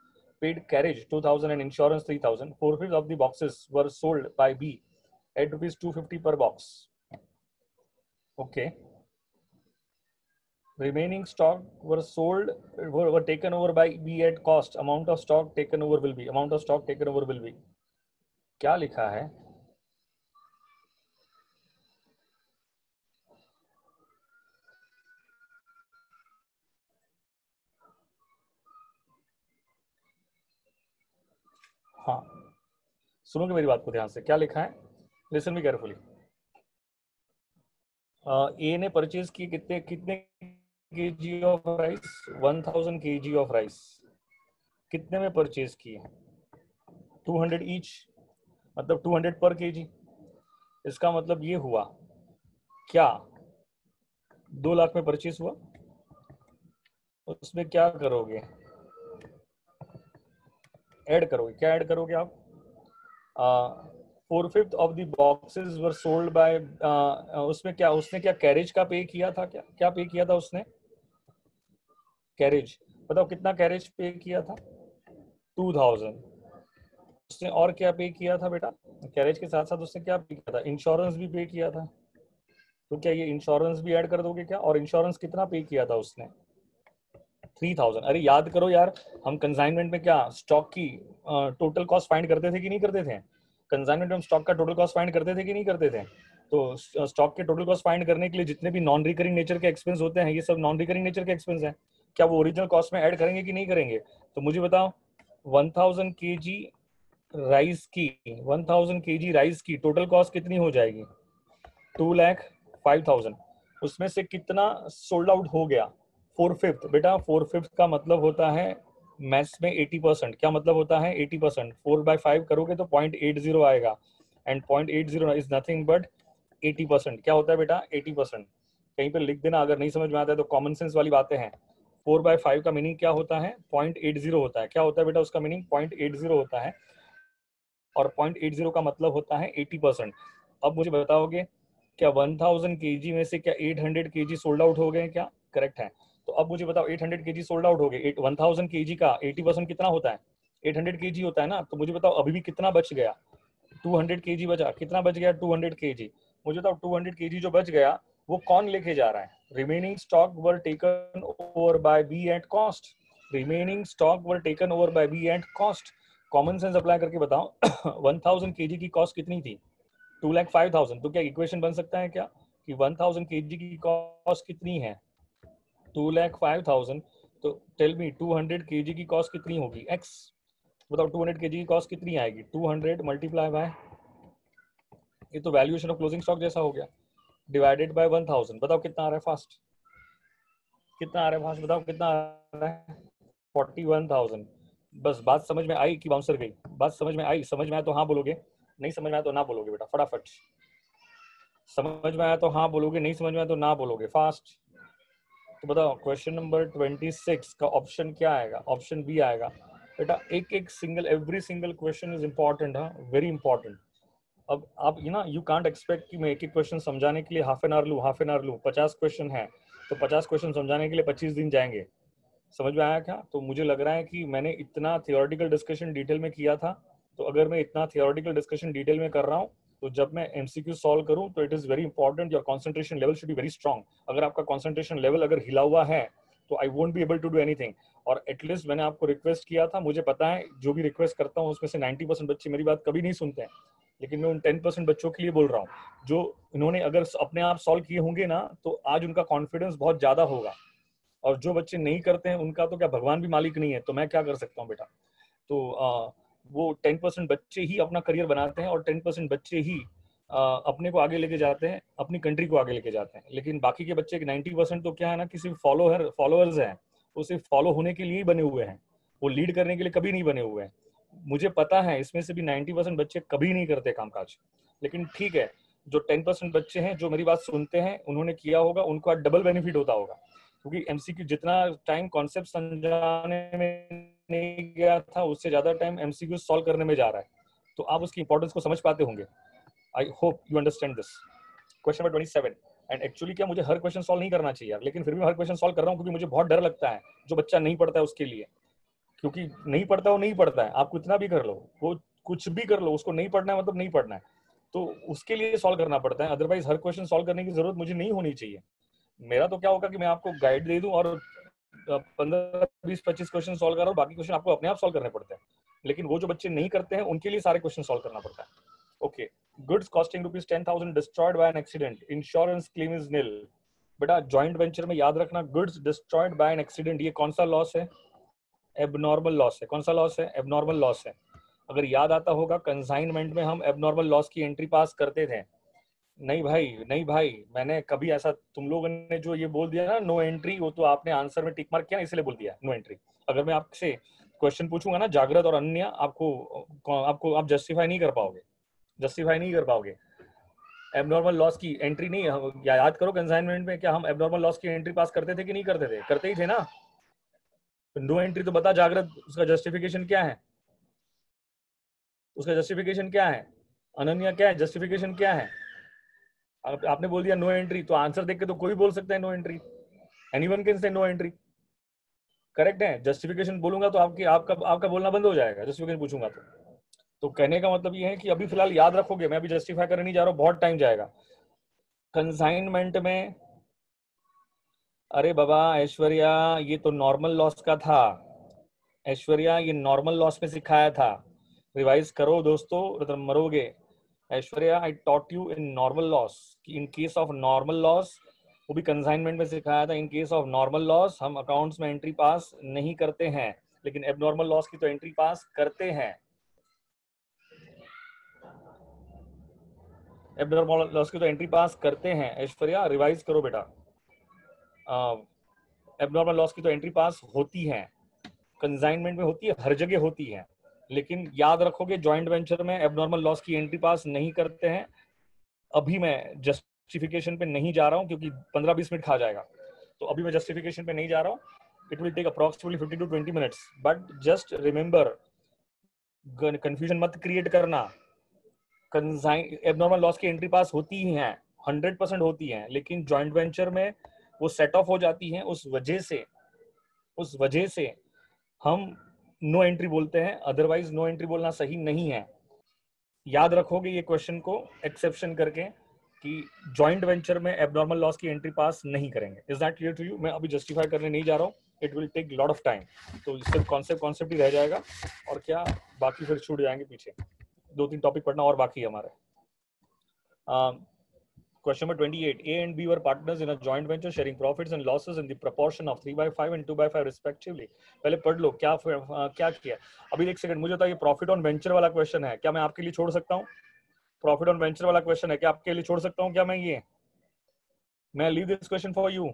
paid carriage 2,000 and insurance 3,000. 4/5 of the boxes were sold by B at rupees 250 per box. Okay. Remaining stock were sold, were taken over by B at cost. Amount of stock taken over will be. Amount of stock taken over will be. क्या लिखा है? हाँ, सुनोगे मेरी बात को ध्यान से? क्या लिखा है? Listen me carefully. ए ने परचेज की कितने कितने KG of rice? 1,000 KG of rice. कितने में परचेज किए? 200 ईच, मतलब 200 पर केजी। इसका मतलब ये हुआ क्या? 2 लाख में परचेज हुआ। उसमें क्या करोगे? ऐड करोगे। क्या ऐड करोगे आप? 4/5 of the boxes were sold by. उसमें क्या, उसने क्या कैरेज का पे किया था? क्या क्या पे किया था उसने? कैरेज। बताओ कितना कैरेज पे किया था? 2,000। उसने और क्या पे किया था बेटा? कैरेज के साथ साथ उसने क्या पे किया था? इंश्योरेंस भी पे किया था। तो क्या ये इंश्योरेंस भी ऐड कर दोगे क्या? और इंश्योरेंस कितना पे किया था उसने? 3000। अरे याद करो यार, हम कंसाइनमेंट में क्या स्टॉक की टोटल कॉस्ट फाइंड करते थे कि नहीं करते थे? कंसाइनमेंट में हम स्टॉक का टोटल कॉस्ट फाइंड करते थे कि नहीं करते थे? तो स्टॉक के टोटल कॉस्ट फाइंड करने के लिए जितने भी नॉन रिकरिंग नेचर के एक्सपेंस होते हैं, ये सब नॉन रिकरिंग नेचर के एक्सपेंस हैं। क्या वो ओरिजिनल कॉस्ट में ऐड करेंगे कि नहीं करेंगे? तो मुझे बताओ, 1000 केजी राइस की 1000 केजी राइस की टोटल कॉस्ट कितनी हो जाएगी? 2,05,000। उसमें से कितना सोल्ड आउट हो गया? 4/5। बेटा 4/5 का मतलब होता है मैथ्स में 80%। क्या मतलब होता है? 80%। 4/5 करोगे तो 0.80 आएगा, एंड 0.80 इज नथिंग बट 80%। क्या होता है बेटा? 80%। कहीं पर लिख देना अगर नहीं समझ में आता है तो, कॉमन सेंस वाली बातें हैं। 4/5 का मीनिंग क्या होता है? 0.80 होता है। क्या होता है बेटा उसका मीनिंग? 0.80 होता है, और 0.80 का मतलब होता है 80%। अब मुझे बताओगे, क्या 1000 केजी में से क्या 800 केजी सोल्ड आउट हो गए? क्या करेक्ट है? तो अब मुझे बताओ, 800 केजी सोल्ड आउट हो गए, 1000 केजी का 80% कितना होता है? 800 केजी होता है ना। तो मुझे बताओ अभी भी कितना बच गया? 200 केजी बचा। कितना बच गया? 200 केजी। मुझे बताओ 200 केजी जो बच गया वो कौन लेके जा रहा है? Remaining stock were taken over by B at cost. Remaining stock were taken over by B at cost. Common sense apply करके बताओ 1000 केजी की कॉस्ट कितनी थी? 2,05,000। तो क्या इक्वेशन बन सकता है क्या कि 1000 केजी की कॉस्ट कितनी है? 2,05,000। तो टेल मी 200 केजी की कॉस्ट कितनी होगी? एक्स। बताओ 200 केजी की कॉस्ट कितनी आएगी? 200 मल्टीप्लाई बाय, ये तो वैल्यूएशन ऑफ क्लोजिंग स्टॉक जैसा हो गया, डिवाइडेड बाय 1000। बताओ कितना आ रहा है फास्ट? कितना आ रहा है फास्ट? बताओ कितना आ रहा है? 41,000। बस बात समझ में आई कि बाउंसर गई? बात समझ में आई? समझ में आया तो हाँ बोलोगे, नहीं समझ में आया तो ना बोलोगे बेटा, फटाफट। समझ में आया तो हाँ बोलोगे, नहीं समझ में आया तो ना बोलोगे, फास्ट। तो बताओ क्वेश्चन नंबर 26 का ऑप्शन क्या आएगा? ऑप्शन बी आएगा बेटा। एक एक single, every single question is important, हाँ, वेरी इंपॉर्टेंट। अब आप यू कांट एक्सपेक्ट कि मैं एक एक क्वेश्चन समझाने के लिए हाफ एन आवर लूँ। 50 क्वेश्चन है तो 50 क्वेश्चन समझाने के लिए 25 दिन जाएंगे। समझ में आया क्या? तो मुझे लग रहा है कि मैंने इतना थियोरेटिकल डिस्कशन डिटेल में किया था, तो अगर मैं इतना थियोरेटिकल डिस्कशन डिटेल में कर रहा हूँ, तो जब मैं एमसीक्यू सॉल्व करूँ तो it is very important, your concentration level should be very strong. अगर आपका कंसंट्रेशन लेवल अगर हिला हुआ है तो I won't be able to do anything. और एटलीस्ट मैंने आपको रिक्वेस्ट किया था, मुझे पता है जो भी रिक्वेस्ट करता हूँ उसमें से 90% बच्चे मेरी बात कभी नहीं सुनते हैं, लेकिन मैं उन 10% बच्चों के लिए बोल रहा हूँ जो इन्होंने अगर अपने आप सॉल्व किए होंगे ना, तो आज उनका कॉन्फिडेंस बहुत ज्यादा होगा। और जो बच्चे नहीं करते हैं उनका तो क्या भगवान भी मालिक नहीं है, तो मैं क्या कर सकता हूँ बेटा? तो वो 10% बच्चे ही अपना करियर बनाते हैं, और 10% बच्चे ही अपने को आगे लेके जाते हैं, अपनी कंट्री को आगे लेके जाते हैं। लेकिन बाकी के बच्चे 90% तो क्या है ना कि सिर्फ फॉलोअर्स हैं। वो सिर्फ फॉलो होने के लिए ही बने हुए हैं, वो लीड करने के लिए कभी नहीं बने हुए हैं। मुझे पता है इसमें से भी 90% बच्चे कभी नहीं करते कामकाज, लेकिन ठीक है, जो 10% बच्चे हैं जो मेरी बात सुनते हैं, उन्होंने किया होगा, उनको डबल बेनिफिट होता होगा। क्योंकि एमसीक्यू जितना टाइम कॉन्सेप्ट समझाने में नहीं गया था, उससे ज्यादा टाइम एमसीक्यू सॉल्व करने में जा रहा है। तो आप उसकी इंपॉर्टेंस को समझ पाते होंगे। आई hope you understand this. Question number 27। And actually क्या मुझे हर क्वेश्चन सॉल्व नहीं करना चाहिए यार, लेकिन फिर भी हर क्वेश्चन सॉल्व कर रहा हूँ क्योंकि मुझे बहुत डर लगता है जो बच्चा नहीं पढ़ता है उसके लिए। क्योंकि नहीं पढ़ता, वो नहीं पढ़ता है, आप कितना भी कर लो, वो कुछ भी कर लो, उसको नहीं पढ़ना है मतलब नहीं पढ़ना है, तो उसके लिए सॉल्व करना पड़ता है। अदरवाइज हर क्वेश्चन सॉल्व करने की जरूरत मुझे नहीं होनी चाहिए। मेरा तो क्या होगा कि मैं आपको गाइड दे दूं और 15 20 25 क्वेश्चन सॉल्व कर रहा हूँ, बाकी क्वेश्चन आपको अपने आप सॉल्व करने पड़ते हैं। लेकिन वो जो बच्चे नहीं करते हैं उनके लिए सारे क्वेश्चन सॉल्व करना पड़ता है। Okay, goods costing ₹10,000 destroyed by an accident, insurance claim is निल। बेटा जॉइंट वेंचर में याद रखना, goods destroyed by an accident, ये कौन सा लॉस है? एबनॉर्मल लॉस है। कौन सा लॉस है? एबनॉर्मल लॉस है। अगर याद आता होगा कंसाइनमेंट में हम एबनॉर्मल लॉस की एंट्री पास करते थे। नहीं भाई, नहीं भाई, मैंने कभी ऐसा, तुम लोगों ने जो ये बोल दिया ना नो एंट्री, वो तो आपने आंसर में टिक मार्क किया ना, इसलिए बोल दिया नो एंट्री। अगर मैं आपसे क्वेश्चन पूछूंगा ना जागृत और अन्य, आपको आप जस्टिफाई नहीं कर पाओगे, जस्टिफाई नहीं कर पाओगे। एबनॉर्मल लॉस की एंट्री नहीं, याद करो कंसाइनमेंट में क्या हम एबनॉर्मल लॉस की एंट्री पास करते थे कि नहीं करते थे? करते ही थे ना। नो एंट्री तो बता जागृत, उसका जस्टिफिकेशन क्या है? उसका जस्टिफिकेशन क्या है? अनन्या क्या है जस्टिफिकेशन क्या है? आपने बोल दिया नो एंट्री, तो आंसर देख के तो कोई बोल सकता है no entry, anyone can say no entry. Correct है? जस्टिफिकेशन बोलूंगा तो आपका आपका बोलना बंद हो जाएगा, जस्टिफिकेशन पूछूंगा तो कहने का मतलब ये है कि अभी फिलहाल याद रखोगे, मैं अभी जस्टिफाई करने नहीं जा रहा हूँ, बहुत टाइम जाएगा। कंसाइनमेंट में अरे बाबा ऐश्वर्या, ये तो नॉर्मल लॉस का था। ऐश्वर्या, ये नॉर्मल लॉस में सिखाया था। रिवाइज करो दोस्तों, मतलब मरोगे। Aishwarya, I taught you in normal loss कि in case of normal loss, वो भी कंसाइनमेंट में सिखाया था, in case of normal loss हम अकाउंट्स में एंट्री पास नहीं करते हैं, लेकिन एबनॉर्मल लॉस की तो एंट्री पास करते हैं। एबनॉर्मल लॉस की तो एंट्री पास करते हैं। ऐश्वर्या, रिवाइज करो बेटा। एबनॉर्मल लॉस की तो एंट्री पास होती है, कंसाइनमेंट में होती है, हर जगह होती है, लेकिन याद रखोगे जॉइंट वेंचर में एबनॉर्मल लॉस की एंट्री पास नहीं करते हैं। अभी मैं जस्टिफिकेशन पे नहीं जा रहा हूं क्योंकि 15-20 मिनट खा जाएगा, तो अभी मैं जस्टिफिकेशन पे नहीं जा रहा हूं। It will take approximately 15 to 20 minutes, but just remember, confusion मत क्रिएट करना। एबनॉर्मल लॉस की एंट्री पास होती ही हैं, 100% होती हैं, लेकिन जॉइंट वेंचर में वो सेट ऑफ हो जाती हैं। उस वजह से हम नो एंट्री बोलते हैं, अदरवाइज नो एंट्री बोलना सही नहीं है। याद रखोगे ये क्वेश्चन को एक्सेप्शन करके कि जॉइंट वेंचर में एबनॉर्मल लॉस की एंट्री पास नहीं करेंगे। Is that clear to you? मैं अभी जस्टिफाई करने नहीं जा रहा हूँ, it will take lot of time, तो सिर्फ कॉन्सेप्ट ही रह जाएगा, और क्या बाकी फिर छूट जाएंगे पीछे। 2-3 टॉपिक पढ़ना और बाकी है हमारे। Question number 28. A and B were partners in a joint venture sharing profits and losses in the proportion of 3/5 and 2/5 respectively. पहले पढ़ लो क्या क्या किया। अभी एक सेकंड, मुझे बताइए प्रॉफिट ऑन वेंचर वाला क्वेश्चन है, क्या मैं आपके लिए छोड़ सकता हूँ? प्रॉफिट ऑन वेंचर वाला क्वेश्चन है, क्या आपके लिए छोड़ सकता हूँ? क्या मैं leave this question for you?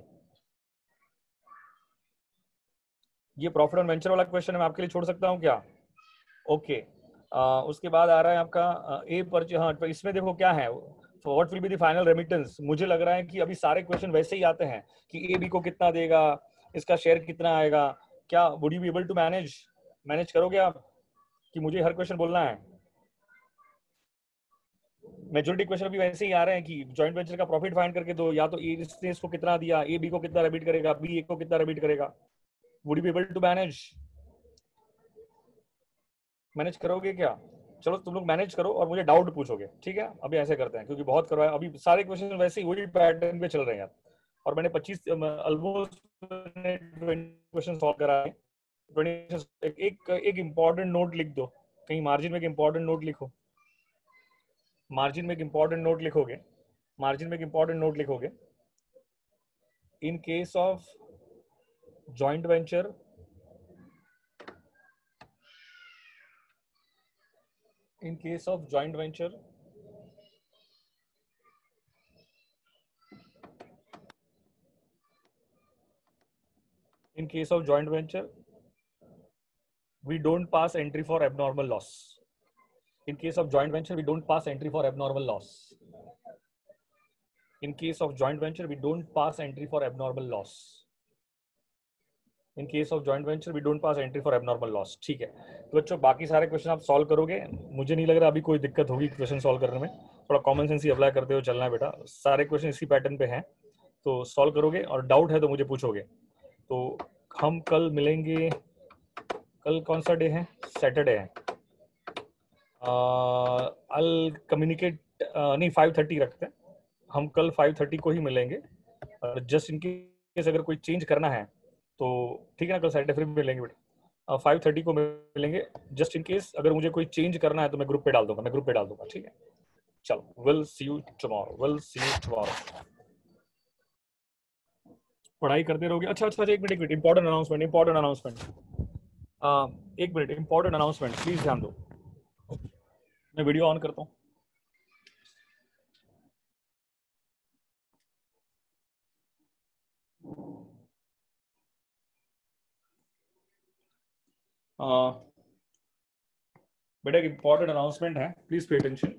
ये प्रॉफिट ऑन वेंचर वाला क्वेश्चन है, मैं आपके लिए छोड़ सकता हूँ क्या? ओके। उसके बाद आ रहा है आपका ए पर। हाँ, तो इसमें देखो क्या है, what will be the final remittance. मुझे लग रहा है कि अभी सारे क्वेश्चन वैसे ही आते हैं कि ए बी को कितना देगा, इसका शेयर कितना आएगा। क्या would you be able to manage? Manage करोगे आप कि मुझे हर क्वेश्चन बोलना है? मेजोरिटी क्वेश्चन अभी वैसे ही आ रहे हैं कि जॉइंट वेंचर का प्रॉफिट फाइंड करके दो, या तो ए ने इसको कितना दिया, ए बी को कितना रेमिट करेगा, बी ए को कितना रेमिट करेगा। Would you be able to manage? Manage करोगे क्या? चलो तुम लोग मैनेज करो और मुझे डाउट पूछोगे, ठीक है? अभी ऐसे करते हैं क्योंकि बहुत करवाया, अभी सारे क्वेश्चन वैसे ही वही पैटर्न पे चल रहे हैं यार, और मैंने 25 ऑलमोस्ट 20 क्वेश्चन सॉल्व करा है। 20 एक इंपॉर्टेंट नोट लिख दो कहीं, मार्जिन में एक इंपॉर्टेंट नोट लिखो। मार्जिन में एक इंपॉर्टेंट नोट लिखोगे, मार्जिन में एक इंपॉर्टेंट नोट लिखोगे। इन case of joint venture, in case of joint venture, in case of joint venture we don't pass entry for abnormal loss. In case of joint venture we don't pass entry for abnormal loss. In case of joint venture we don't pass entry for abnormal loss. In case of joint venture we don't pass entry for abnormal loss. ठीक है, तो बच्चों बाकी सारे question आप solve करोगे, मुझे नहीं लग रहा अभी कोई दिक्कत होगी क्वेश्चन सॉल्व करने में। थोड़ा कॉमन सेंस ही अप्लाई करते हुए चलना है बेटा, सारे क्वेश्चन इसी पैटर्न पे हैं, तो सॉल्व करोगे, और डाउट है तो मुझे पूछोगे। तो हम कल मिलेंगे, कल कौन सा डे है? सैटरडे है। I'll communicate, नहीं 5:30 रखते हैं, हम कल 5:30 को ही मिलेंगे। जस्ट इन केस अगर कोई चेंज करना है तो ठीक है ना, कल सैटरडे फिर मिलेंगे बेटा, 5:30 को मिलेंगे। जस्ट इन केस अगर मुझे कोई चेंज करना है तो मैं ग्रुप पे डाल दूंगा, ठीक है? चलो, विल सी यू टुमारो। पढ़ाई करते रहोगे। अच्छा, एक मिनट, इंपॉर्टेंट अनाउंसमेंट, एक मिनट, इंपॉर्टेंट अनाउंसमेंट, प्लीज ध्यान दो। मैं वीडियो ऑन करता हूँ। बेटा एक इंपॉर्टेंट अनाउंसमेंट है, प्लीज पे अटेंशन।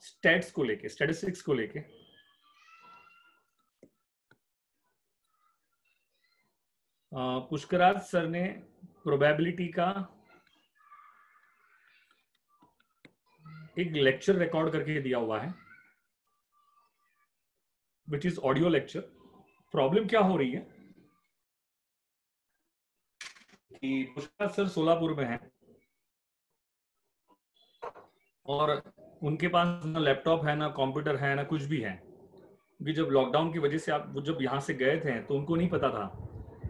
स्टैट्स को लेके, स्टैटिस्टिक्स को लेके पुष्कराज सर ने प्रोबेबिलिटी का एक लेक्चर रिकॉर्ड करके दिया हुआ है, which is audio lecture. Problem क्या हो रही है कि पुष्कराज सर सोलापुर में है, और उनके पास ना लैपटॉप है, ना कंप्यूटर है, ना कुछ भी है। कि जब लॉकडाउन की वजह से आप वो जब यहाँ से गए थे तो उनको नहीं पता था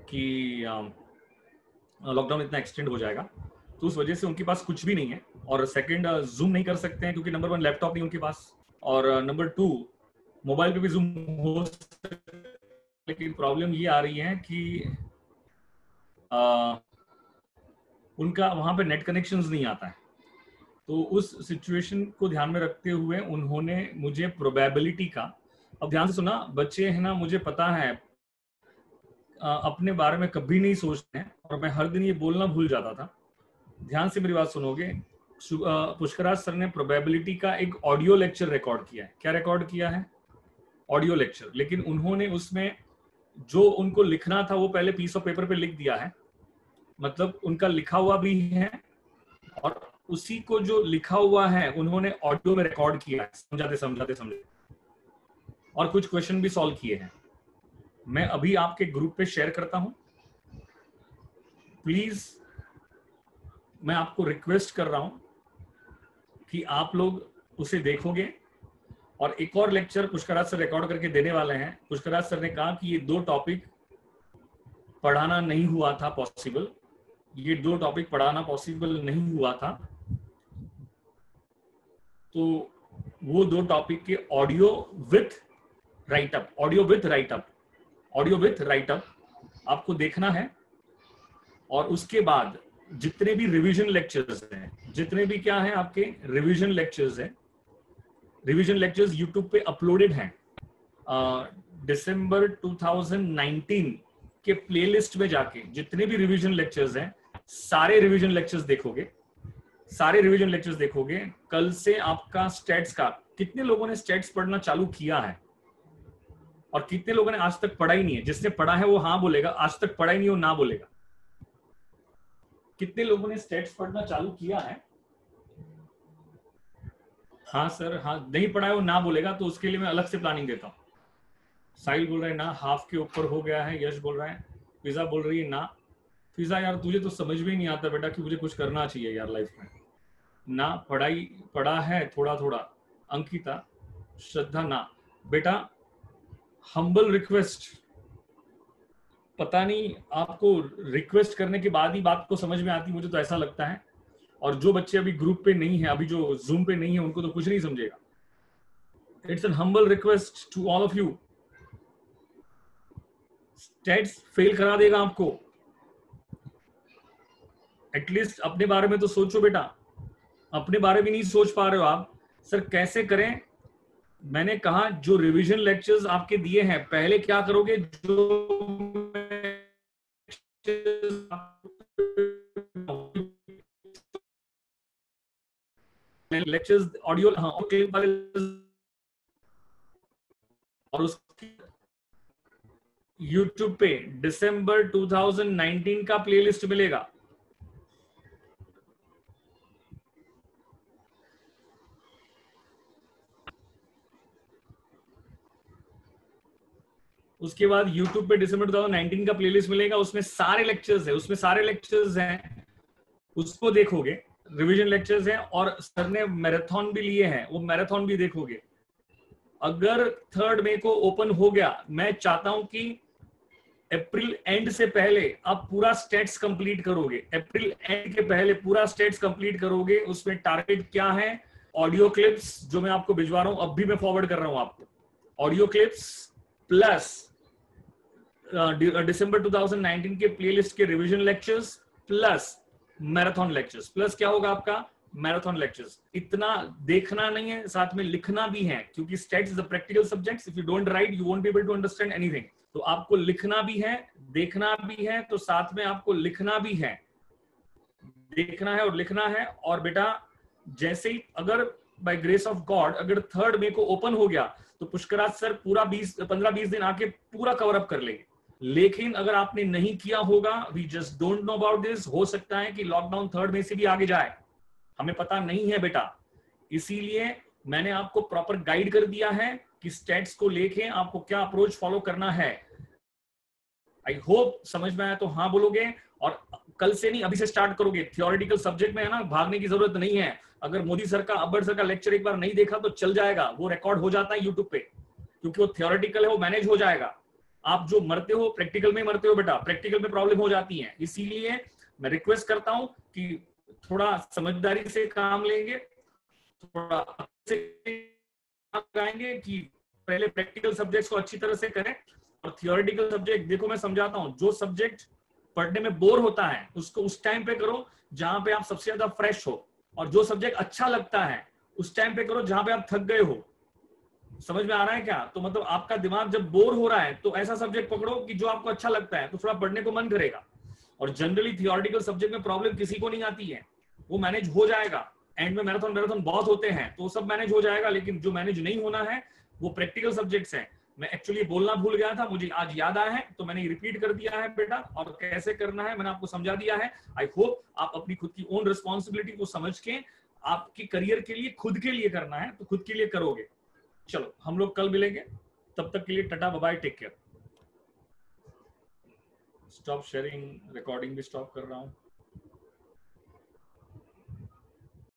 कि लॉकडाउन इतना एक्सटेंड हो जाएगा, तो उस वजह से उनके पास कुछ भी नहीं है। और सेकंड, जूम नहीं कर सकते हैं क्योंकि नंबर 1 लैपटॉप नहीं उनके पास, और नंबर 2 मोबाइल पे भी जूम हो सकता है, लेकिन प्रॉब्लम ये आ रही है कि उनका वहां पे नेट कनेक्शंस नहीं आता है। तो उस सिचुएशन को ध्यान में रखते हुए उन्होंने मुझे प्रोबेबिलिटी का, अब ध्यान से सुना बच्चे हैं ना, मुझे पता है अपने बारे में कभी नहीं सोचते हैं, और मैं हर दिन ये बोलना भूल जाता था। ध्यान से मेरी बात सुनोगे। पुष्कराज सर ने प्रोबेबिलिटी का एक ऑडियो लेक्चर रिकॉर्ड किया है। क्या रिकॉर्ड किया है? Audio lecture. लेकिन उन्होंने उसमें जो उनको लिखना था वो पहले पीस ऑफ पेपर पे लिख दिया है, मतलब उनका लिखा हुआ भी है, और उसी को जो लिखा हुआ है उन्होंने ऑडियो में रिकॉर्ड किया है, समझाते समझाते समझाते, और कुछ क्वेश्चन भी सॉल्व किए हैं। मैं अभी आपके ग्रुप पे शेयर करता हूं, प्लीज मैं आपको रिक्वेस्ट कर रहा हूं कि आप लोग उसे देखोगे। और एक और लेक्चर पुष्कराज सर रिकॉर्ड करके देने वाले हैं। पुष्कराज सर ने कहा कि ये 2 टॉपिक पढ़ाना नहीं हुआ था पॉसिबल, ये 2 टॉपिक पढ़ाना पॉसिबल नहीं हुआ था, तो वो 2 टॉपिक के audio with write up, audio with write up, audio with write up आपको देखना है। और उसके बाद जितने भी रिवीजन लेक्चर्स हैं, जितने भी क्या हैं आपके रिवीजन लेक्चर्स हैं, रिवीजन लेक्चर्स यूट्यूब पे अपलोडेड हैं। दिसंबर 2019 के प्लेलिस्ट में जाके जितने भी रिवीजन लेक्चर्स हैं, सारे रिवीजन लेक्चर्स देखोगे, सारे रिवीजन लेक्चर्स देखोगे। कल से आपका स्टैट्स का, कितने लोगों ने स्टैट्स पढ़ना चालू किया है और कितने लोगों ने आज तक पढ़ा ही नहीं है? जिसने पढ़ा है वो हाँ बोलेगा, आज तक पढ़ा ही नहीं हो ना बोलेगा। कितने लोगों ने स्टैट्स पढ़ना चालू किया है? हाँ सर, हाँ। नहीं पढ़ा है वो ना बोलेगा, तो उसके लिए मैं अलग से प्लानिंग देता हूँ। साहिल बोल रहा है ना, हाफ के ऊपर हो गया है। यश बोल रहा है, फिजा बोल रही है ना। फिजा यार तुझे तो समझ में नहीं आता बेटा कि मुझे कुछ करना चाहिए यार लाइफ में। ना पढ़ाई पढ़ा है थोड़ा थोड़ा। अंकिता, श्रद्धा ना। बेटा हम्बल रिक्वेस्ट, पता नहीं आपको रिक्वेस्ट करने के बाद ही बात को समझ में आती, मुझे तो ऐसा लगता है। और जो बच्चे अभी ग्रुप पे नहीं है, अभी जो जूम पे नहीं है, उनको तो कुछ नहीं समझेगा। It's an humble request to all of you. Stats fail करा देगा आपको। एटलीस्ट अपने बारे में तो सोचो बेटा, अपने बारे में नहीं सोच पा रहे हो आप। सर कैसे करें? मैंने कहा जो रिवीजन लेक्चर्स आपके दिए हैं, पहले क्या करोगे, जो लेक्चर्स ऑडियो, हाँ, और उस यूट्यूब पे दिसंबर 2019 का प्लेलिस्ट मिलेगा। उसके बाद यूट्यूब पे दिसंबर 2019 का प्लेलिस्ट मिलेगा, उसमें सारे लेक्चर्स है, उसमें सारे लेक्चर्स हैं, उसको देखोगे। रिवीजन लेक्चर्स हैं, और सर ने मैराथन भी लिए हैं, वो मैराथन भी देखोगे। अगर 3 मई को ओपन हो गया, मैं चाहता हूं कि अप्रैल एंड से पहले आप पूरा स्टेट्स कंप्लीट करोगे। अप्रैल एंड के पहले पूरा स्टेट्स कंप्लीट करोगे। उसमें टारगेट क्या है? ऑडियो क्लिप्स जो मैं आपको भिजवा रहा हूं, अब भी मैं फॉरवर्ड कर रहा हूं आपको, ऑडियो क्लिप्स प्लस दिसंबर 2019 के प्लेलिस्ट के revision lectures plus marathon lectures. Plus क्या होगा आपका? Marathon lectures. इतना देखना नहीं है, साथ में लिखना भी है, क्योंकि stats is a practical subject. If you don't write you won't be able to understand anything. तो आपको लिखना भी है, देखना भी है, तो साथ में आपको लिखना भी है, देखना है और लिखना है। और बेटा जैसे ही अगर बाय ग्रेस ऑफ गॉड अगर 3 मई को ओपन हो गया, तो पुष्कराज सर पूरा 15-20 दिन आके पूरा कवर अप कर लेंगे। लेकिन अगर आपने नहीं किया होगा, we just don't know about this, हो सकता है कि लॉकडाउन 3 मई से भी आगे जाए, हमें पता नहीं है बेटा। इसीलिए मैंने आपको प्रॉपर गाइड कर दिया है कि स्टेट्स को लेके आपको क्या अप्रोच फॉलो करना है। आई होप समझ में आया तो हाँ बोलोगे। और कल से नहीं, अभी से स्टार्ट करोगे। थियोरेटिकल सब्जेक्ट में है ना, भागने की जरूरत नहीं है। अगर मोदी सर का, अब्बर सर का लेक्चर एक बार नहीं देखा तो चल जाएगा, वो रिकॉर्ड हो जाता है यूट्यूब पे। क्योंकि वो थियोरेटिकल है, वो मैनेज हो जाएगा। आप जो मरते हो प्रैक्टिकल में मरते हो बेटा, प्रैक्टिकल में प्रॉब्लम हो जाती है। इसीलिए मैं रिक्वेस्ट करता हूं कि थोड़ा समझदारी से काम लेंगे, थोड़ा से लगाएंगे कि पहले प्रैक्टिकल सब्जेक्ट्स को अच्छी तरह से करें और थियोरेटिकल सब्जेक्ट, देखो मैं समझाता हूं, जो सब्जेक्ट पढ़ने में बोर होता है उसको उस टाइम पे करो जहां पे आप सबसे ज्यादा फ्रेश हो, और जो सब्जेक्ट अच्छा लगता है उस टाइम पे करो जहां पे आप थक गए हो। समझ में आ रहा है क्या? तो मतलब आपका दिमाग जब बोर हो रहा है तो ऐसा सब्जेक्ट पकड़ो कि जो आपको अच्छा लगता है, तो थोड़ा पढ़ने को मन करेगा। और जनरली थियोरेटिकल सब्जेक्ट में प्रॉब्लम किसी को नहीं आती है, वो मैनेज हो जाएगा। एंड में मैराथन बहुत होते हैं तो सब मैनेज हो जाएगा, लेकिन जो मैनेज नहीं होना है वो प्रैक्टिकल सब्जेक्ट्स हैं। मैं एक्चुअली बोलना भूल गया था, मुझे आज याद आया है तो मैंने रिपीट कर दिया है बेटा, और कैसे करना है मैंने आपको समझा दिया है। आई होप आप अपनी खुद की ओन रिस्पॉन्सिबिलिटी को समझ के आपके करियर के लिए खुद के लिए करना है तो खुद के लिए करोगे। चलो हम लोग कल मिलेंगे, तब तक के लिए tata bye bye, take care. Stop sharing, recording भी स्टॉप कर रहा हूँ।